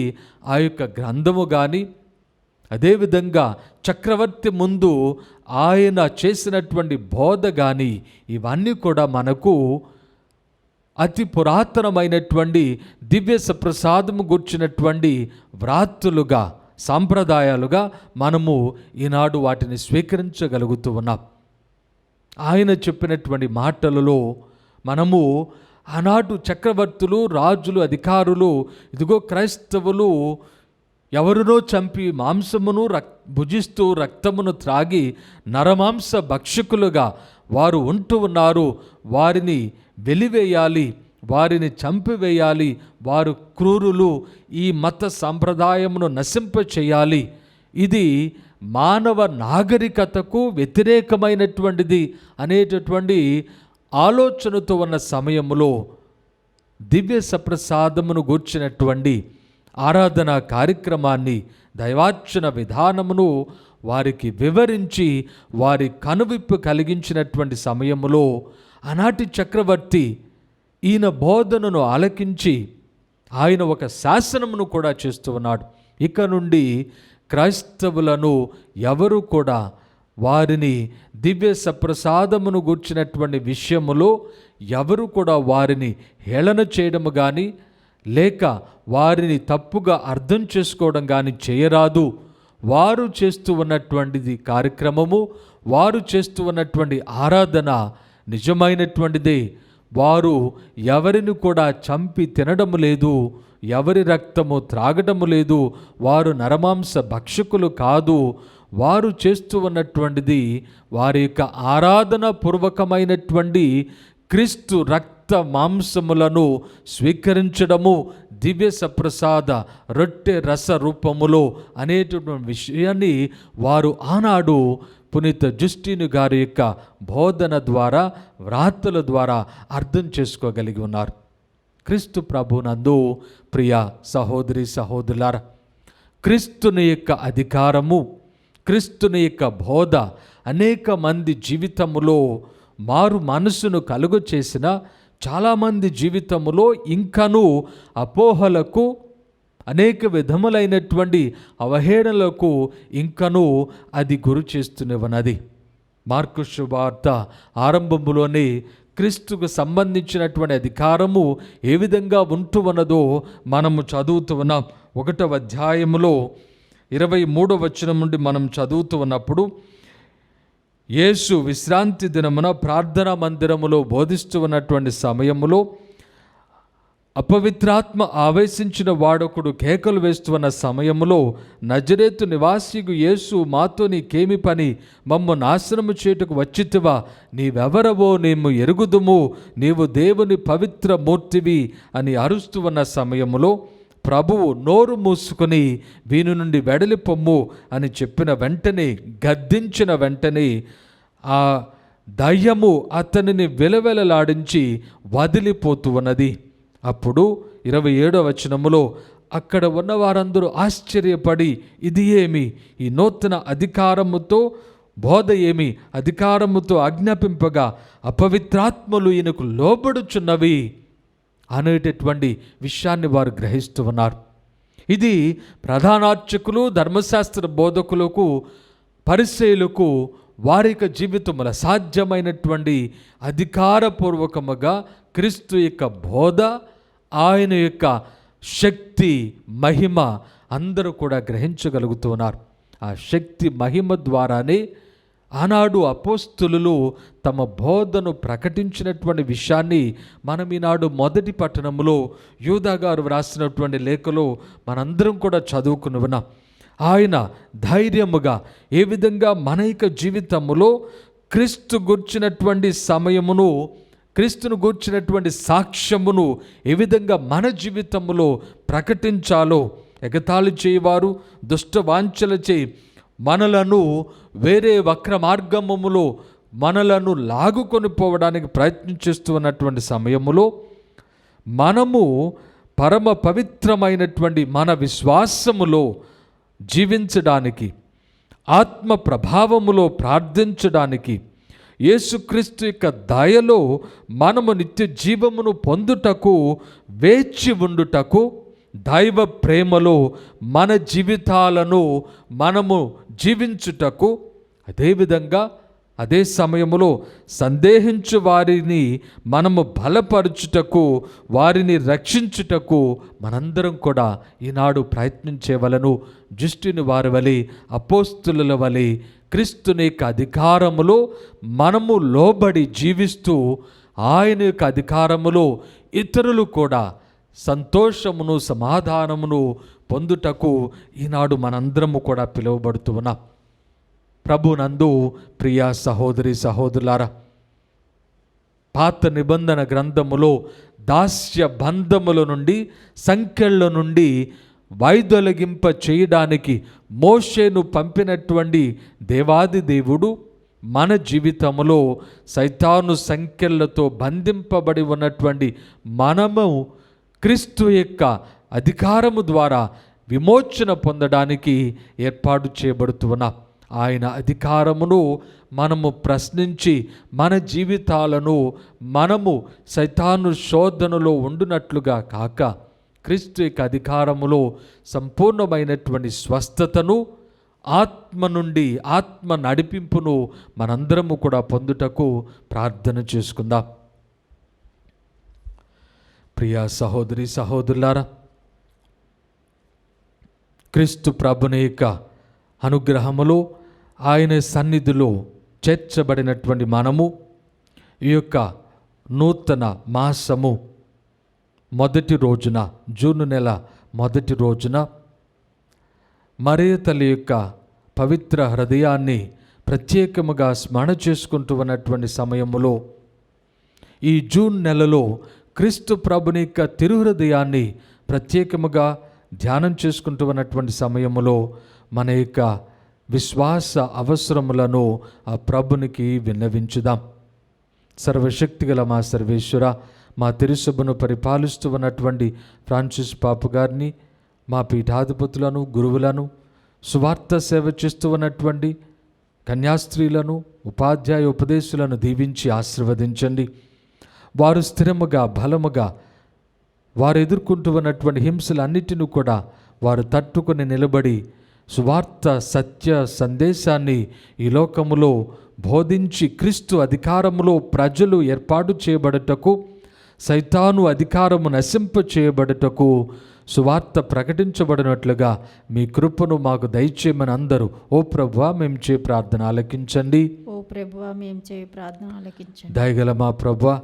ఆ యొక్క గ్రంథము కానీ, అదేవిధంగా చక్రవర్తి ముందు ఆయన చేసినటువంటి బోధ కానీ, ఇవన్నీ కూడా మనకు అతి పురాతనమైనటువంటి దివ్య సప్రసాదము గూర్చినటువంటి వ్రాతులుగా, సాంప్రదాయాలుగా మనము ఈనాడు వాటిని స్వీకరించగలుగుతూ ఉన్నాం. ఆయన చెప్పినటువంటి మాటలలో మనము ఆనాడు చక్రవర్తులు, రాజులు, అధికారులు, ఇదిగో క్రైస్తవులు ఎవరినో చంపి మాంసమును భుజిస్తూ రక్తమును త్రాగి నరమాంస భక్షకులుగా వారు ఉంటూ ఉన్నారు, వారిని వెలివేయాలి, వారిని చంపివేయాలి, వారు క్రూరులు, ఈ మత సాంప్రదాయమును నశింపచేయాలి, ఇది మానవ నాగరికతకు వ్యతిరేకమైనటువంటిది అనేటటువంటి ఆలోచనతో ఉన్న సమయంలో దివ్య సప్రసాదమును గూర్చినటువంటి ఆరాధన కార్యక్రమాన్ని, దైవార్చన విధానమును వారికి వివరించి వారి కనువిప్పు కలిగించినటువంటి సమయములో ఆనాటి చక్రవర్తి ఈయన బోధనను ఆలకించి ఆయన ఒక శాసనమును కూడా చేస్తూ ఉన్నాడు. ఇక నుండి క్రైస్తవులను ఎవరు కూడా వారిని దివ్య సప్రసాదమును గూర్చినటువంటి విషయములో ఎవరు కూడా వారిని హేళన చేయడము కానీ, లేక వారిని తప్పుగా అర్థం చేసుకోవడం కానీ చేయరాదు. వారు చేస్తూ ఉన్నటువంటిది కార్యక్రమము, వారు చేస్తూ ఉన్నటువంటి ఆరాధన నిజమైనటువంటిదే. వారు ఎవరిని కూడా చంపి తినడము లేదు, ఎవరి రక్తము త్రాగడము లేదు, వారు నరమాంస భక్షకులు కాదు. వారు చేస్తూ ఉన్నటువంటిది వారి యొక్క ఆరాధన పూర్వకమైనటువంటి క్రీస్తు రక్త మాంసములను స్వీకరించడము, దివ్య సప్రసాద రొట్టె రస రూపములో అనేటటువంటి విషయాన్ని వారు ఆనాడు పునీత జస్టిను గారి యొక్క బోధన ద్వారా, వ్రాతల ద్వారా అర్థం చేసుకోగలిగి ఉన్నారు. క్రీస్తు ప్రభునందు ప్రియ సహోదరి సహోదరులారా, క్రీస్తుని యొక్క అధికారము, క్రీస్తుని యొక్క బోధ అనేక మంది జీవితములో మారు మనసును కలుగు చేసిన చాలామంది జీవితములో ఇంకనూ అపోహలకు, అనేక విధములైనటువంటి అవహేళనలకు ఇంకనూ అది గురి చేస్తూనే ఉన్నది. మార్కు సువార్త ఆరంభంలోనే క్రీస్తుకు సంబంధించినటువంటి అధికారము ఏ విధంగా ఉంటూ ఉన్నదో మనము చదువుతూ ఉన్నాం. 1వ అధ్యాయములో 23వ వచనం నుండి మనం చదువుతూ ఉన్నప్పుడు, యేసు విశ్రాంతి దినమున ప్రార్థనా మందిరములో బోధిస్తూ ఉన్నటువంటి సమయములో అపవిత్రాత్మ ఆవేశించిన వాడొకడు కేకలు వేస్తున్న సమయములో, నజరేతు నివాసిగు యేసు, మాతో నీకేమి పని? మమ్ము నాశనము చేటుకు వచ్చితివా? నీవెవరవో మేము ఎరుగుదుము, నీవు దేవుని పవిత్ర మూర్తివి అని అరుస్తూ ఉన్న సమయములో ప్రభువు నోరు మూసుకొని వీని నుండి వెడలిపొమ్ము అని చెప్పిన వెంటనే, గద్దించిన వెంటనే ఆ దయ్యము అతనిని వెలవెలలాడించి వదిలిపోతూ ఉన్నది. అప్పుడు 27వ వచనములో అక్కడ ఉన్న వారందరూ ఆశ్చర్యపడి, ఇది ఏమి? ఈ నూతన అధికారముతో బోధ ఏమి? అధికారముతో ఆజ్ఞాపింపగా అపవిత్రాత్మలు ఈయనకు లోబడుచున్నవి అనేటటువంటి విషయాన్ని వారు గ్రహిస్తూ ఉన్నారు. ఇది ప్రధానార్చకులు, ధర్మశాస్త్ర బోధకులకు, పరిసయ్యులకు వారి యొక్క జీవితముల సాధ్యమైనటువంటి అధికారపూర్వకముగా క్రీస్తు యొక్క బోధ, ఆయన యొక్క శక్తి మహిమ అందరూ కూడా గ్రహించగలుగుతున్నారు. ఆ శక్తి మహిమ ద్వారానే ఆనాడు అపోస్తులు తమ బోధను ప్రకటించినటువంటి విషయాన్ని మనం ఈనాడు మొదటి పట్టణంలో యూదా గారు వ్రాసినటువంటి లేఖలో మనందరం కూడా చదువుకుని ఉన్నాం. ఆయన ధైర్యముగా ఏ విధంగా మన యొక్క జీవితంలో క్రీస్తు గూర్చినటువంటి సమయమును, క్రీస్తును గూర్చినటువంటి సాక్ష్యమును ఏ విధంగా మన జీవితంలో ప్రకటించాలో, ఎగతాళి చేయవారు దుష్ట వాంఛలచే మనలను వేరే వక్ర మార్గములో మనలను లాగుకొని పోవడానికి ప్రయత్నం చేస్తూ ఉన్నటువంటి సమయములో మనము పరమ పవిత్రమైనటువంటి మన విశ్వాసములో జీవించడానికి, ఆత్మ ప్రభావములో ప్రార్థించడానికి, యేసుక్రీస్తు యొక్క దయలో మనము నిత్య జీవమును పొందుటకు వేచి ఉండుటకు, దైవ ప్రేమలో మన జీవితాలను మనము జీవించుటకు, అదేవిధంగా అదే సమయంలో సందేహించు వారిని మనము బలపరచుటకు, వారిని రక్షించుటకు మనందరం కూడా ఈనాడు ప్రయత్నించేవలను. జుస్టిని వారి వలె, అపోస్తుల వలె క్రీస్తుని యొక్క అధికారములో మనము లోబడి జీవిస్తూ ఆయన యొక్క అధికారములో ఇతరులు కూడా సంతోషమును, సమాధానమును పొందుటకు ఈనాడు మనందరము కూడా పిలువబడుతూ ఉన్నాం. ప్రభునందు ప్రియ సహోదరి సహోదరులారా, పాత నిబంధన గ్రంథములో దాస్య బంధముల నుండి, సంఖ్యల నుండి వైదొలగింప చేయడానికి మోషేను పంపినటువంటి దేవాది దేవుడు మన జీవితంలో సైతాను సంఖ్యలతో బంధింపబడి ఉన్నటువంటి మనము క్రీస్తు యొక్క అధికారము ద్వారా విమోచన పొందడానికి ఏర్పాటు చేయబడుతున్నాం. ఆయన అధికారమును మనము ప్రశ్నించి మన జీవితాలను మనము సైతాను శోధనలో ఉండునట్లుగా కాక, క్రీస్తు యొక్క అధికారములో సంపూర్ణమైనటువంటి స్వస్థతను, ఆత్మ నుండి ఆత్మ నడిపింపును మనందరము కూడా పొందుటకు ప్రార్థన చేసుకుందాం. ప్రియ సహోదరి సహోదరులారా, క్రీస్తు ప్రభుని యొక్క అనుగ్రహములో, ఆయన సన్నిధిలో చేర్చబడినటువంటి మనము ఈ యొక్క నూతన మాసము మొదటి రోజున, జూన్ నెల మొదటి రోజున మరియ తల్లి యొక్క పవిత్ర హృదయాన్ని ప్రత్యేకముగా స్మరణ చేసుకుంటూ ఉన్నటువంటి సమయములో, ఈ జూన్ నెలలో క్రీస్తు ప్రభుని యొక్క తిరుహృదయాన్ని ప్రత్యేకముగా ధ్యానం చేసుకుంటూ ఉన్నటువంటి సమయములో మన యొక్క విశ్వాస అవసరములను ఆ ప్రభునికి విన్నవించుదాం. సర్వశక్తిగల మా సర్వేశ్వర, మా తిరుసభను పరిపాలిస్తూ ఉన్నటువంటి ఫ్రాన్సిస్ పాపు గారిని, మా పీఠాధిపతులను, గురువులను, సువార్త సేవ చేస్తూ ఉన్నటువంటి కన్యాస్త్రీలను, ఉపాధ్యాయ ఉపదేశులను దీవించి ఆశీర్వదించండి. వారు స్థిరముగా, బలముగా వారు ఎదుర్కొంటూ ఉన్నటువంటి హింసలన్నిటిని కూడా వారు తట్టుకొని నిలబడి సువార్త సత్య సందేశాన్ని ఈ లోకములో బోధించి క్రీస్తు అధికారములో ప్రజలు ఏర్పాటు చేయబడుటకు, సైతాను అధికారము నశింప చేయబడుటకు, సువార్త ప్రకటించబడినట్లుగా మీ కృపను మాకు దయచేయమని అందరూ ఓ ప్రభువా మేము చే ప్రార్థన ఆలకించండి. ఓ ప్రభువా మేము చే ప్రార్థన ఆలకించండి. దయగల మా ప్రభువా,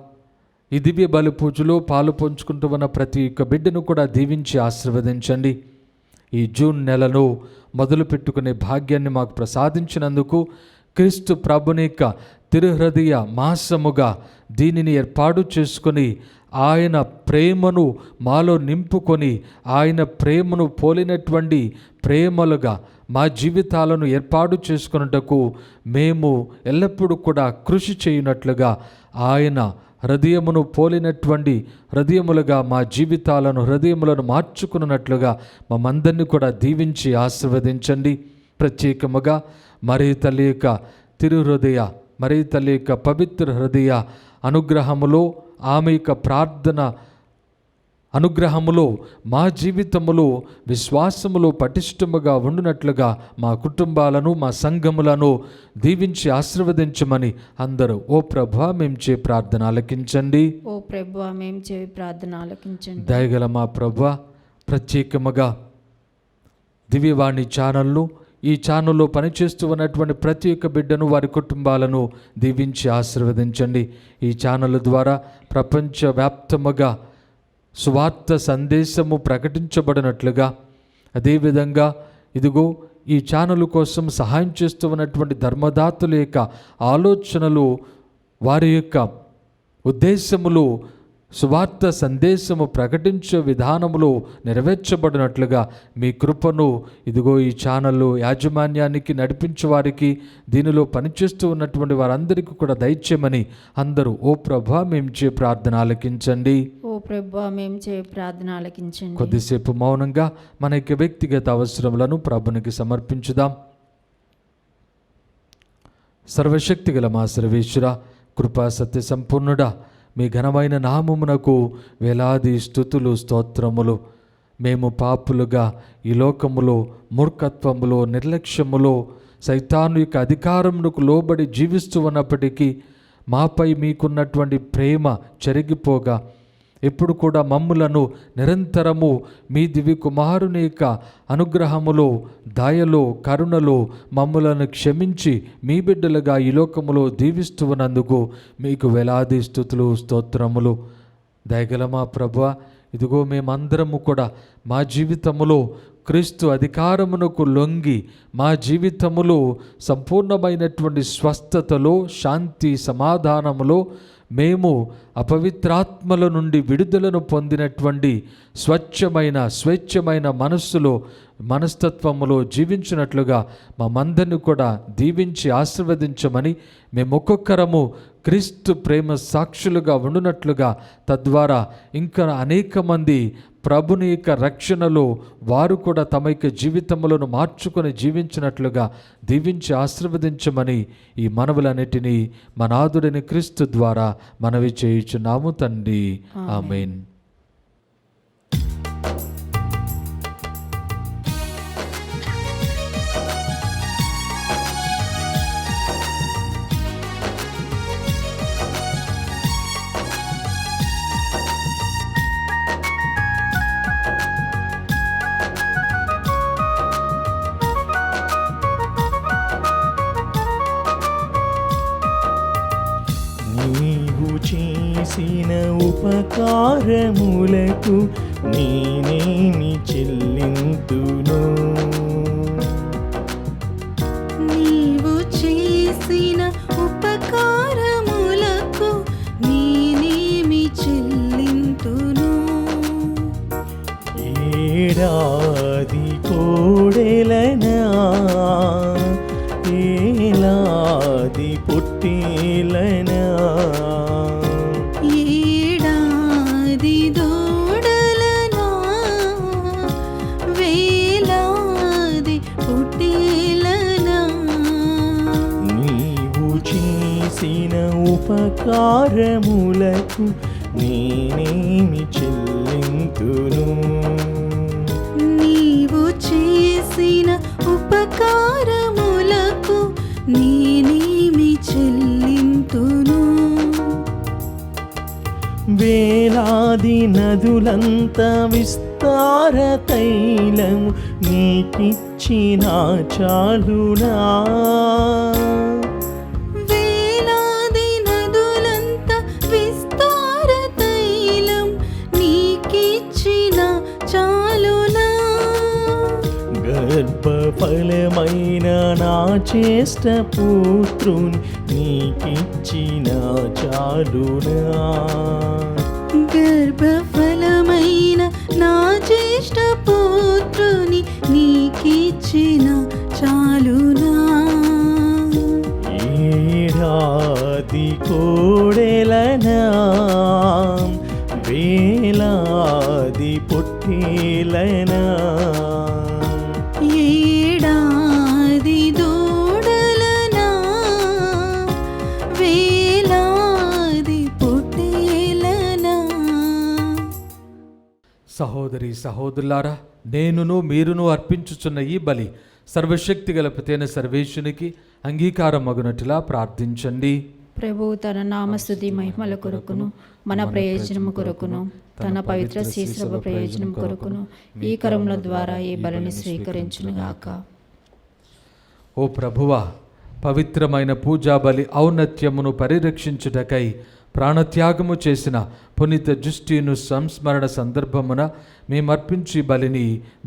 ఈ దివ్య బలి పూజలో పాలు పంచుకుంటూ ఉన్న ప్రతి ఒక్క బిడ్డను కూడా దీవించి ఆశీర్వదించండి. ఈ జూన్ నెలను మొదలు పెట్టుకునే భాగ్యాన్ని మాకు ప్రసాదించినందుకు, క్రీస్తు ప్రభుని యొక్క తిరుహృదయ మాసముగా దీనిని ఏర్పాటు చేసుకొని ఆయన ప్రేమను మాలో నింపుకొని, ఆయన ప్రేమను పోలినటువంటి ప్రేమలుగా మా జీవితాలను ఏర్పాటు చేసుకున్నటకు మేము ఎల్లప్పుడూ కూడా కృషి చేయనట్లుగా, ఆయన హృదయమును పోలినటువంటి హృదయములుగా మా జీవితాలను, హృదయములను మార్చుకున్నట్లుగా మమ్మందరినీ కూడా దీవించి ఆశీర్వదించండి. ప్రత్యేకముగా మరియ తల్లి యొక్క తిరుహృదయ, మరియ తల్లి యొక్క పవిత్ర హృదయ అనుగ్రహములో, ఆమె యొక్క ప్రార్థన అనుగ్రహములో మా జీవితములో విశ్వాసములో పటిష్టముగా ఉండునట్లుగా మా కుటుంబాలను మా సంఘములను దీవించి ఆశీర్వదించమని అందరూ ఓ ప్రభువా మేము చే ప్రార్థన ఆలకించండి. ఓ ప్రభువా మేము చేయి ప్రార్థన ఆలకించండి. దయగల మా ప్రభువా, ప్రత్యేకముగా దివ్యవాణి ఛానల్ను ఈ ఛానల్లో పనిచేస్తూ ఉన్నటువంటి ప్రతి ఒక్క బిడ్డను వారి కుటుంబాలను దీవించి ఆశీర్వదించండి. ఈ ఛానల్ ద్వారా ప్రపంచవ్యాప్తముగా సువార్త సందేశము ప్రకటించబడినట్లుగా, అదేవిధంగా ఇదిగో ఈ ఛానల్ కోసం సహాయం చేస్తూ ఉన్నటువంటి ధర్మదాతల యొక్క ఆలోచనలు, వారి యొక్క ఉద్దేశములు సువార్త సందేశము ప్రకటించే విధానములో నెరవేర్చబడినట్లుగా మీ కృపను ఇదిగో ఈ ఛానల్ యాజమాన్యానికి నడిపించే వారికి, దీనిలో పనిచేస్తూ ఉన్నటువంటి వారందరికీ కూడా దయచేయమని అందరూ ఓ ప్రభువా మేము చే ప్రార్థన ఆలకించండి. ఓ ప్రభువా మేము చేయి ప్రార్థన ఆలకించండి. కొద్దిసేపు మౌనంగా మన యొక్క వ్యక్తిగత అవసరములను ప్రభునికి సమర్పించుదాం. సర్వశక్తిగల మా సర్వేశ్వర, కృపా సత్య సంపూర్ణుడా, మీ ఘనమైన నామమునకు వేలాది స్తుతులు స్తోత్రములు. మేము పాపులుగా ఈ లోకములో మూర్ఖత్వములో నిర్లక్ష్యములో సైతాను యొక్క అధికారమునకు లోబడి జీవిస్తూ ఉన్నప్పటికీ మాపై మీకున్నటువంటి ప్రేమ చెరిగిపోగా ఎప్పుడు కూడా మమ్ములను నిరంతరము మీ దివ్య కుమారుని యొక్క అనుగ్రహములో, దయలో, కరుణలో మమ్ములను క్షమించి మీ బిడ్డలుగా ఈ లోకములో దీవిస్తూ ఉన్నందుకు మీకు వేలాది స్తుతులు స్తోత్రములు. దయగల మా ప్రభువా, ఇదిగో మేమందరము కూడా మా జీవితములో క్రీస్తు అధికారమునకు లొంగి మా జీవితములో సంపూర్ణమైనటువంటి స్వస్థతలో, శాంతి సమాధానములో మేము అపవిత్రాత్మల నుండి విడుదలను పొందినటువంటి స్వేచ్ఛమైన మనస్తత్వములో జీవించినట్లుగా మమ్మందరిని కూడా దీవించి ఆశీర్వదించమని, మేము ఒక్కొక్కరము క్రీస్తు ప్రేమ సాక్షులుగా ఉండునట్లుగా, తద్వారా ఇంకా అనేక మంది ప్రభుని యొక్క రక్షణలో వారు కూడా తమ యొక్క జీవితములను మార్చుకొని జీవించినట్లుగా దీవించి ఆశీర్వదించమని ఈ మనవులన్నిటినీ మన నాథుడైన క్రీస్తు ద్వారా మనవి చేయుచున్నాము తండ్రి. ఆమేన్. నీవు చేసిన ఉపకారములకు నేనేమి చెల్లింతును? నీవు చేసిన ఉపకారములకు నేనేమి చెల్లింతును? ఏడాది కోడెలనా, ఏలాది పొట్టేలనా, ఏడాది దూడలనా, వేలాది పొట్టేలనా, నీవు చేసిన ఉపకారములకు నేనేమి చెల్లింతును? నీవు చేసిన ఉపకారములకు నేనేమి చెల్లింతును? వేలాది నదులంత విస్తార తైలము నీకిచ్చిన చాలునా? వేలాది నదులంత విస్తార తైలం నీకిచ్చిన చాలునా? గర్భఫలమైన నా చేష్ట పుత్రుని నీకిచ్చిన చాలునా? గర్భఫలమైన నా జ్యేష్ఠ పుత్రుని నీకిచ్చిన చాలునా? ఏడాది కోడెలనా, వేలాది పొట్టేలనా, ఏడాది దూడలనా, వేలాది పొట్టేలనా. సహోదరులారా, నేనును మీరును అర్పించుచున్న ఈ బలి సర్వశక్తి గల పితైన సర్వేశ్వనికి అంగీకారం అగునట్లా ప్రార్థించండి. ప్రభు తన నామస్తుతి మహిమల కొరకును మన ప్రయోజనము కొరకును తన పవిత్ర శ్రీసభ ప్రయోజనం కొరకును ఈ కరముల ద్వారా ఈ బలిని స్వీకరించునుగాక. ఓ ప్రభువా, పవిత్రమైన పూజా బలి ఔన్నత్యమును పరిరక్షించుటకై ప్రాణత్యాగము చేసిన పునీత జుస్టీను సంస్మరణ సందర్భమున మేమర్పించి బలిని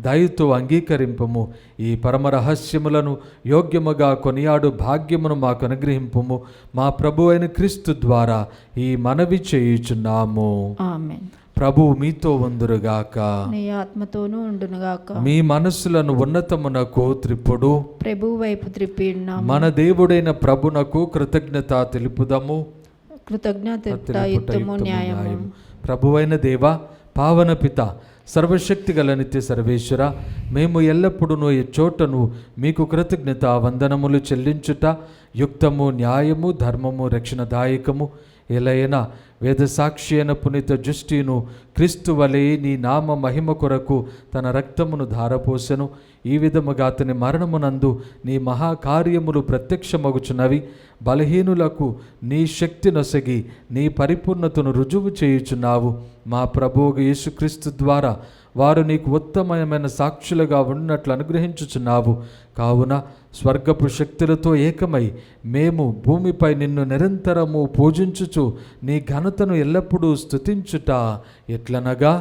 దయతో అంగీకరింపము. ఈ పరమ రహస్యములను యోగ్యముగా కొనియాడు భాగ్యమును మాకు అనుగ్రహింపుము. మా ప్రభు అయిన క్రీస్తు ద్వారా ఈ మనవి చేయుచున్నాము. ఆమేన్. ప్రభువు మీతో ఉందురుగాక, నీ ఆత్మతోనూ ఉండునుగాక. మీ మనస్సులను ఉన్నతమునకు త్రిప్పుడు. ప్రభు వైపు త్రిప్పి ఉన్నాము. మన దేవుడైన ప్రభునకు కృతజ్ఞత తెలుపుదము. కృతజ్ఞత యుక్తము న్యాయము. ప్రభువైన దేవ, పావన పిత, సర్వశక్తి గల నిత్య సర్వేశ్వర, మేము ఎల్లప్పుడూ ఈ చోటను మీకు కృతజ్ఞత వందనములు చెల్లించుట యుక్తము, న్యాయము, ధర్మము, రక్షణదాయకము. ఎలైనా వేద సాక్షి అయిన పునీత జుస్టీను క్రీస్తు వలె నీ నామ మహిమ కొరకు తన రక్తమును ధారపోసెను. ఈ విధముగా అతని మరణమునందు నీ మహాకార్యములు ప్రత్యక్షమగుచున్నవి. బలహీనులకు నీ శక్తి నొసగి నీ పరిపూర్ణతను రుజువు చేయుచున్నావు. మా ప్రభువు యేసుక్రీస్తు ద్వారా వారు నీకు ఉత్తమమైన సాక్షులుగా ఉన్నట్లు అనుగ్రహించుచున్నావు. కావున స్వర్గపు శక్తులతో ఏకమై మేము భూమిపై నిన్ను నిరంతరము పూజించుచు నీ ఘనతను ఎల్లప్పుడూ స్తుతించుట ఎట్లనగా,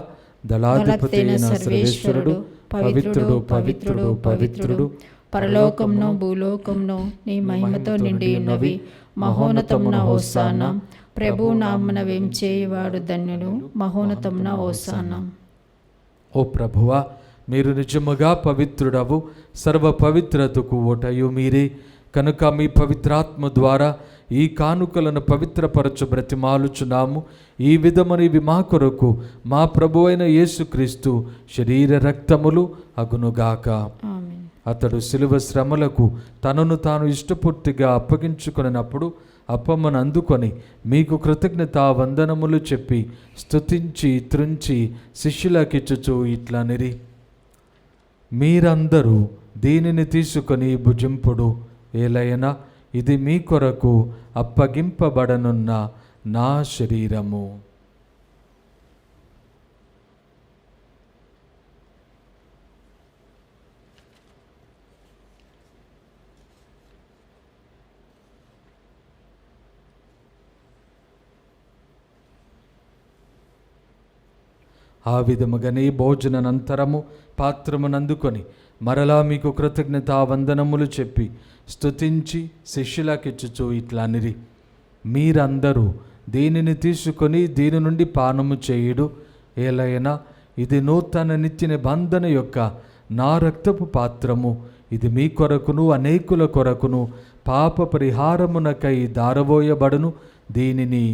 దళాధిపతి అయిన సర్వేశ్వరుడు పవిత్రుడు పవిత్రుడు పవిత్రుడు, పరలోకమును భూలోకమును నీ మహిమతో నిండి ఉన్నవి. మహోన్నతమున హోసానా. ప్రభు నామమున వేంచేయువాడు ధన్యుడు. మహోన్నతమున హోసానా. ఓ ప్రభువా, మీరు నిజముగా పవిత్రుడవు, సర్వ పవిత్రతకు ఓటయు మీరే. కనుక మీ పవిత్రాత్మ ద్వారా ఈ కానుకలను పవిత్రపరచు బ్రతిమాలుచున్నాము. ఈ విధమనివి మా కొరకు మా ప్రభు అయిన యేసుక్రీస్తు శరీర రక్తములు అగునుగాక. ఆమేన్. అతడు శిలువ శ్రమలకు తనను తాను ఇష్టపూర్తిగా అప్పగించుకున్నప్పుడు అప్పమ్మను అందుకొని మీకు కృతజ్ఞతా వందనములు చెప్పి స్తుతించి త్రుంచి శిష్యులకిచ్చుచు ఇట్లనిరి, మీరందరూ దీనిని తీసుకొని భుజింపుడు. ఏలైనా ఇది మీ కొరకు అప్పగింపబడనున్న నా శరీరము. ఆ విధముగానే భోజనానంతరము పాత్రమునందుకొని మరలా మీకు కృతజ్ఞతా వందనములు చెప్పి స్తుతించి శిష్యులకిచ్చుచు ఇట్లనిరి, మీరందరూ దీనిని తీసుకొని దీని నుండి పానము చేయుడు. ఏలైనా ఇది నూతన నిత్య నిబంధన యొక్క నా రక్తపు పాత్రము. ఇది మీ కొరకును అనేకుల కొరకును పాప పరిహారమునకై దారబోయబడును. దీనిని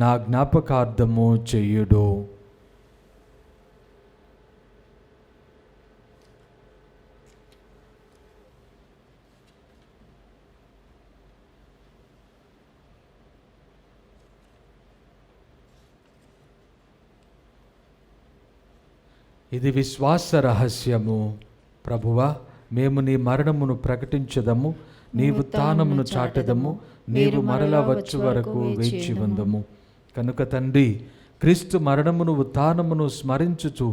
నా జ్ఞాపకార్థము చేయుడు. ఇది విశ్వాస రహస్యము. ప్రభువా, మేము నీ మరణమును ప్రకటించదము, నీ ఉత్థానమును చాటెదము, నీవు మరలా వచ్చు వరకు వేచి ఉందము. కనుక తండ్రి, క్రీస్తు మరణమును ఉత్థానమును స్మరించుచు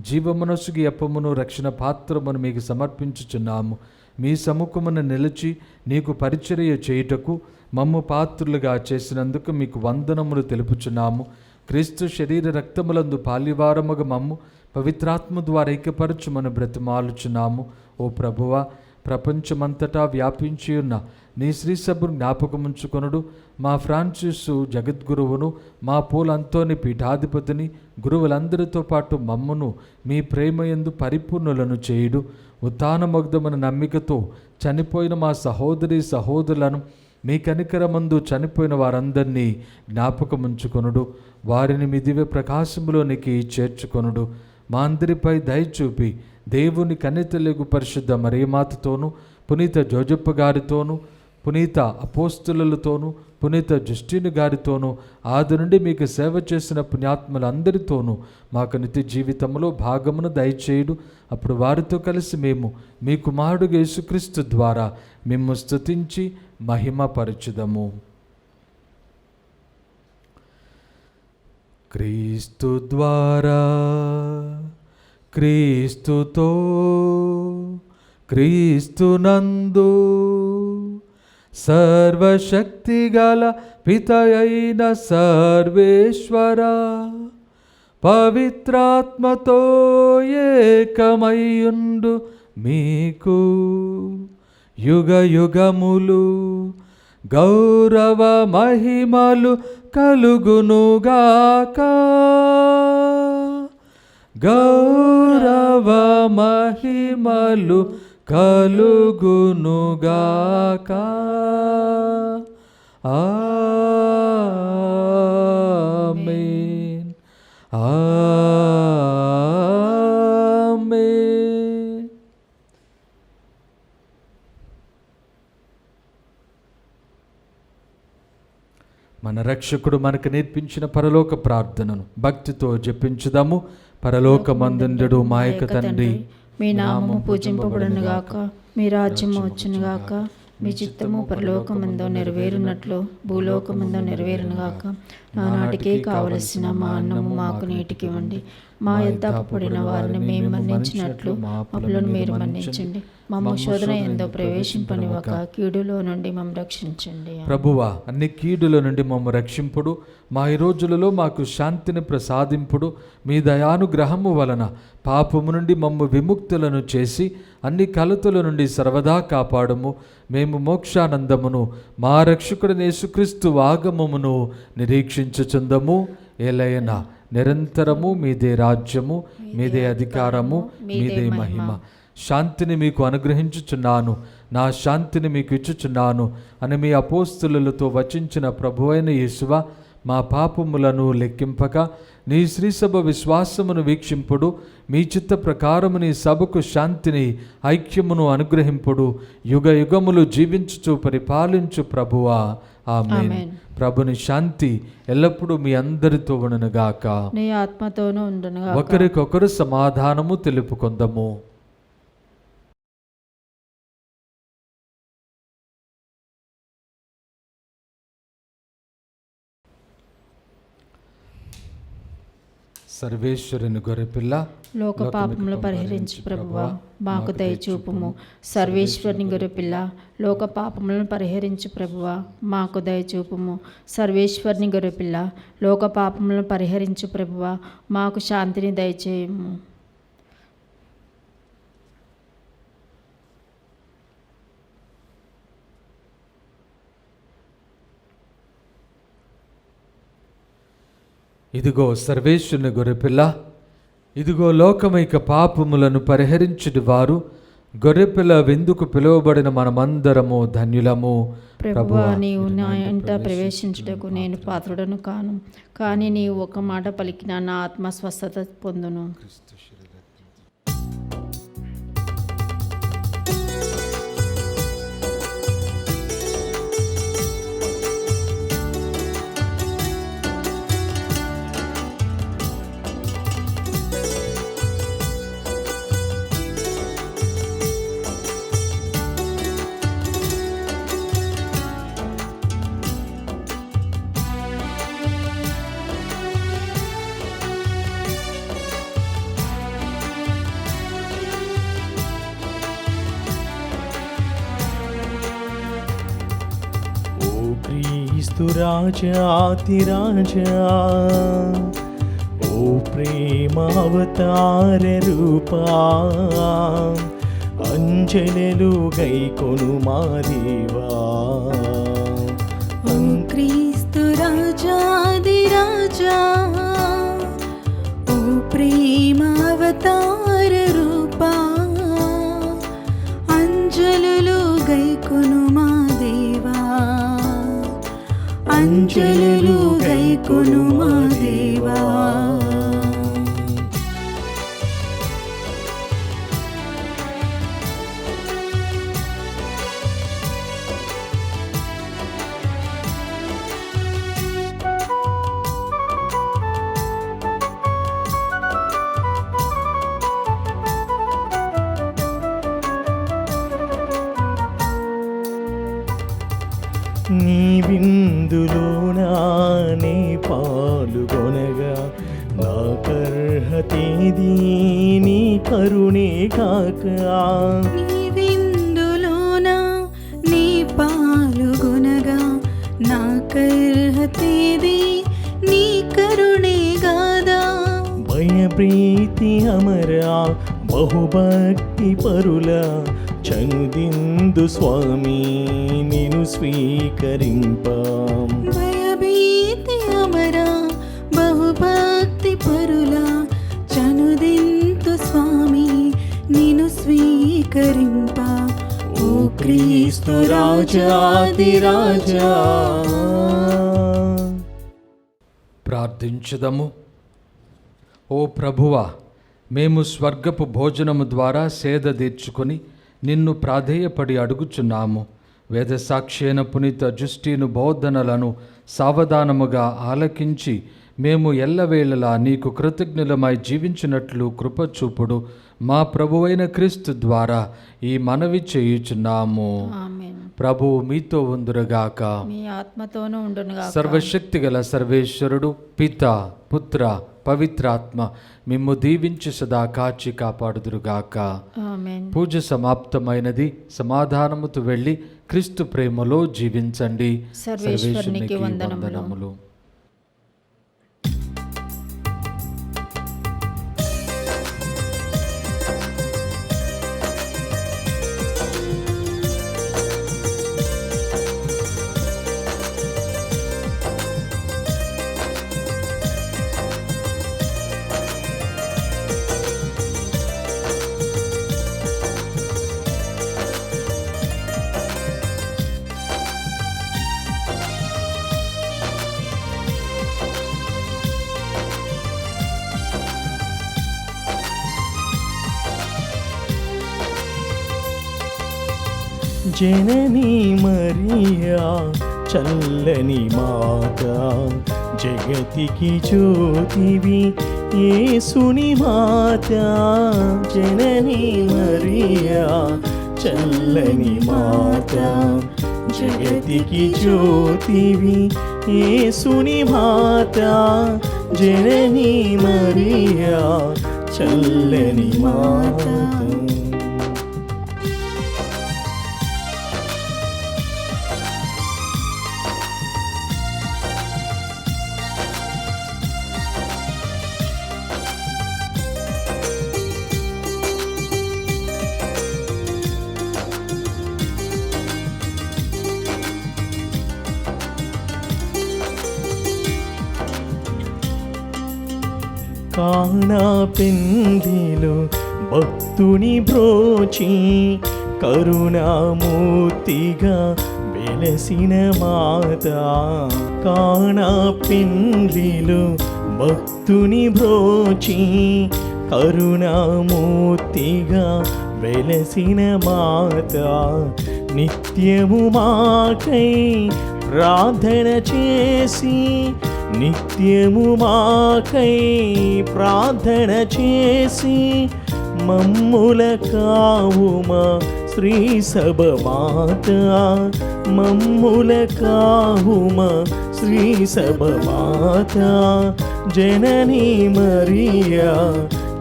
జీవమనసుకి అప్పమును రక్షణ పాత్రమును మీకు సమర్పించుచున్నాము. మీ సముఖమున నిలిచి నీకు పరిచర్య చేయుటకు మమ్ము పాత్రులుగా చేసినందుకు మీకు వందనములు తెలుపుచున్నాము. క్రీస్తు శరీర రక్తములందు పాలివారముగా మమ్ము పవిత్రాత్మ ద్వారా ఐక్యపరచుమని బ్రతిమాలుచున్నాము. ఓ ప్రభువా, ప్రపంచమంతటా వ్యాపించి ఉన్న నీ శ్రీసభను జ్ఞాపకముంచుకొనుడు. మా ఫ్రాన్సిసు జగద్గురువును, మా పోల్ అంతోని పీఠాధిపతిని, గురువులందరితో పాటు మమ్మును మీ ప్రేమయందు పరిపూర్ణులను చేయుడు. ఉత్థానమగ్ధమైన నమ్మికతో చనిపోయిన మా సహోదరి సహోదరులను మీ కనికరమందు చనిపోయిన వారందరినీ జ్ఞాపకముంచుకొనుడు. వారిని మీ దివ్య ప్రకాశములోనికి చేర్చుకొనుడు. మా అందరిపై దయచూపి దేవుని కన్యతలగు పరిశుద్ధ మరియమాతతోనూ పునీత జోజప్ప గారితోనూ పునీత అపోస్తులతోనూ పునీత జస్టిన్ గారితోనూ ఆది నుండి మీకు సేవ చేసిన పుణ్యాత్ములందరితోనూ మాకు నిత్య జీవితంలో భాగమును దయచేయుడు. అప్పుడు వారితో కలిసి మేము మీ కుమారుడు యేసుక్రీస్తు ద్వారా మేము స్తుతించి మహిమపరచుదము. క్రీస్తు ద్వారా, క్రీస్తుతో, క్రీస్తునందు సర్వశక్తిగల పితయైన సర్వేశ్వర పవిత్రాత్మతో ఏకమయ్యుండు మీకు యుగ యుగములు గౌరవ మహిమలు కలుగునుగాక. గౌరవ మహిమలు కలుగునుగాక. ఆమేన్. ఆమేన్. మన రక్షకుడు మనకు నేర్పించిన పరలోక ప్రార్థనను భక్తితో జపించుదాము. పరలోకమందుండుడు మా యొక్క తండ్రి, మీ నామము పూజింపబడునుగాక, మీ రాజ్యము వచ్చునుగాక, మీ చిత్తము పరలోకమందు నెరవేరునట్లు భూలోకమందు నెరవేరునుగాక. నానాటికి కావలసిన మా అన్నము మాకు నేటికి ఇవ్వండి. మా యొద్ద అప్పుపడిన వారిని మేము మన్నించినట్లు మమ్మల్ని మీరు మన్నించండి. మమ్మ శోధన ఎందో ప్రవేశింపనివ్వక కీడులో నుండి మమ్మ రక్షించండి. ప్రభువా, అన్ని కీడుల నుండి మమ్మ రక్షింపుడు. మా ఈ రోజులలో మాకు శాంతిని ప్రసాదింపుడు. మీ దయానుగ్రహము వలన పాపము నుండి మమ్మ విముక్తులను చేసి అన్ని కలతల నుండి సర్వదా కాపాడము. మేము మోక్షానందమును మా రక్షకుడైన యేసుక్రీస్తు ఆగమమును నిరీక్షించుచుందము. ఏలయన నిరంతరము మీదే రాజ్యము, మీదే అధికారము, మీదే మహిమ. శాంతిని మీకు అనుగ్రహించుచున్నాను, నా శాంతిని మీకు ఇచ్చుచున్నాను అని మీ అపోస్తులతో వచించిన ప్రభువైన యేసువా, మా పాపములను లెక్కింపక నీ శ్రీసభ విశ్వాసమును వీక్షింపుడు. మీ చిత్త ప్రకారము నీ సభకు శాంతిని ఐక్యమును అనుగ్రహింపుడు. యుగ యుగములు జీవించుచు పరిపాలించు ప్రభువా. ఆమేన్. ప్రభుని శాంతి ఎల్లప్పుడూ మీ అందరితో ఉండునుగాక, నీ ఆత్మతోనూ ఉండునుగాక. ఒకరికొకరు సమాధానము తెలుపుకొందము. సర్వేశ్వరుని గొర్రెపిల్ల, లోక పాపములు పరిహరించు ప్రభువా, మాకు దయచూపుము. సర్వేశ్వరుని గొర్రెపిల్ల, లోక పాపములను పరిహరించు ప్రభువా, మాకు దయచూపుము. సర్వేశ్వరుని గొర్రెపిల్ల, లోక పాపములను పరిహరించు ప్రభువా, మాకు శాంతిని దయచేయము. ఇదిగో సర్వేశ్వరుని గొర్రెపిల్ల, ఇదిగో లోకమైక పాపములను పరిహరించుడి వారు. గొర్రెపిల్ల విందుకు పిలువబడిన మనమందరము ధన్యులము. ప్రభువా, నీవు నా ఇంట ప్రవేశించుటకు నేను పాత్రుడను కాను, కానీ నీవు ఒక మాట పలికిన నా ఆత్మ స్వస్థత పొందును. క్రీస్తు రాజాతిరాజా, ఓ ప్రేమ అవతార రూపా, అంజనలు గైకొను మా దేవా. ఓ క్రీస్తు రాజాది రాజా, ఓ ప్రేమ అవతార రూపా, అంజలులు గైకొను మా దేవా. అంజలులు గైకొను మా దేవా. నీ విందులోనా నే పాల్గొనగా నాకర్హతేది నీ కరుణే కాక. నీ విందులోన నీ పాల్గొనగా నాకర్హతేది నీ కరుణే గాదా. భయప్రీతి అమరా బహుభక్తి పరుల చనుదిందు స్వామి నిను స్వీకరింప. భయభీతి అమరా బహుభక్తి పరుల చనుదింతు స్వామి నిను స్వీకరింప. ఓ క్రీస్తు రాజాదిరాజా. ప్రార్థించుదము. ఓ ప్రభువా, మేము స్వర్గపు భోజనము ద్వారా సేద తీర్చుకొని నిన్ను ప్రాధేయపడి అడుగుచున్నాము. వేదసాక్షి పునీత జుస్టీను బోధనలను సావధానముగా ఆలకించి మేము ఎల్లవేళలా నీకు కృతజ్ఞులమై జీవించినట్లు కృపచూపుడు. మా ప్రభువైన క్రీస్తు ద్వారా ఈ మనవి చేయుచున్నాము. ఆమేన్. ప్రభువు మీతో ఉందురుగాక. మీ ఆత్మతోనూ ఉండునుగాక. సర్వశక్తిగల సర్వేశ్వరుడు పిత పుత్ర పవిత్రాత్మ మిమ్ము దీవించి సదా కాచి కాపాడుదురుగాక. ఆమేన్. పూజ సమాప్తమైనది. సమాధానముతో వెళ్ళి క్రీస్తు ప్రేమలో జీవించండి. సర్వేశ్వరునికి వందనములు. జననీ మరియా చల్లని మాత, జగతికి జ్యోతివి యేసుని మాత. జననీ మరియా చల్లని మాత, జగతికి జ్యోతివి యేసుని మాత. జననీ మరియా చల్లని మాత. కానా పెందిలో భక్తుని బ్రోచి కరుణామూర్తిగా వెలసిన మాత. కానా పెందిలో భక్తుని బ్రోచి కరుణామూర్తిగా వెలసిన మాత. నిత్యము మాకై ప్రార్థన చేసి, నిత్యము మాకై ప్రార్థన చేసి, మమ్ముల కావుమా శ్రీ సభ మాత. మమ్ముల కావుమా శ్రీ సభ మాత. జననీ మరియా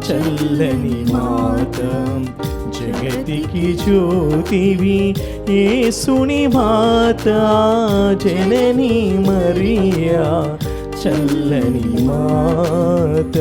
చల్లని మాత, జగతికి జ్యోతివి యేసుని మాత. జననీ మరియా చల్లని మాత.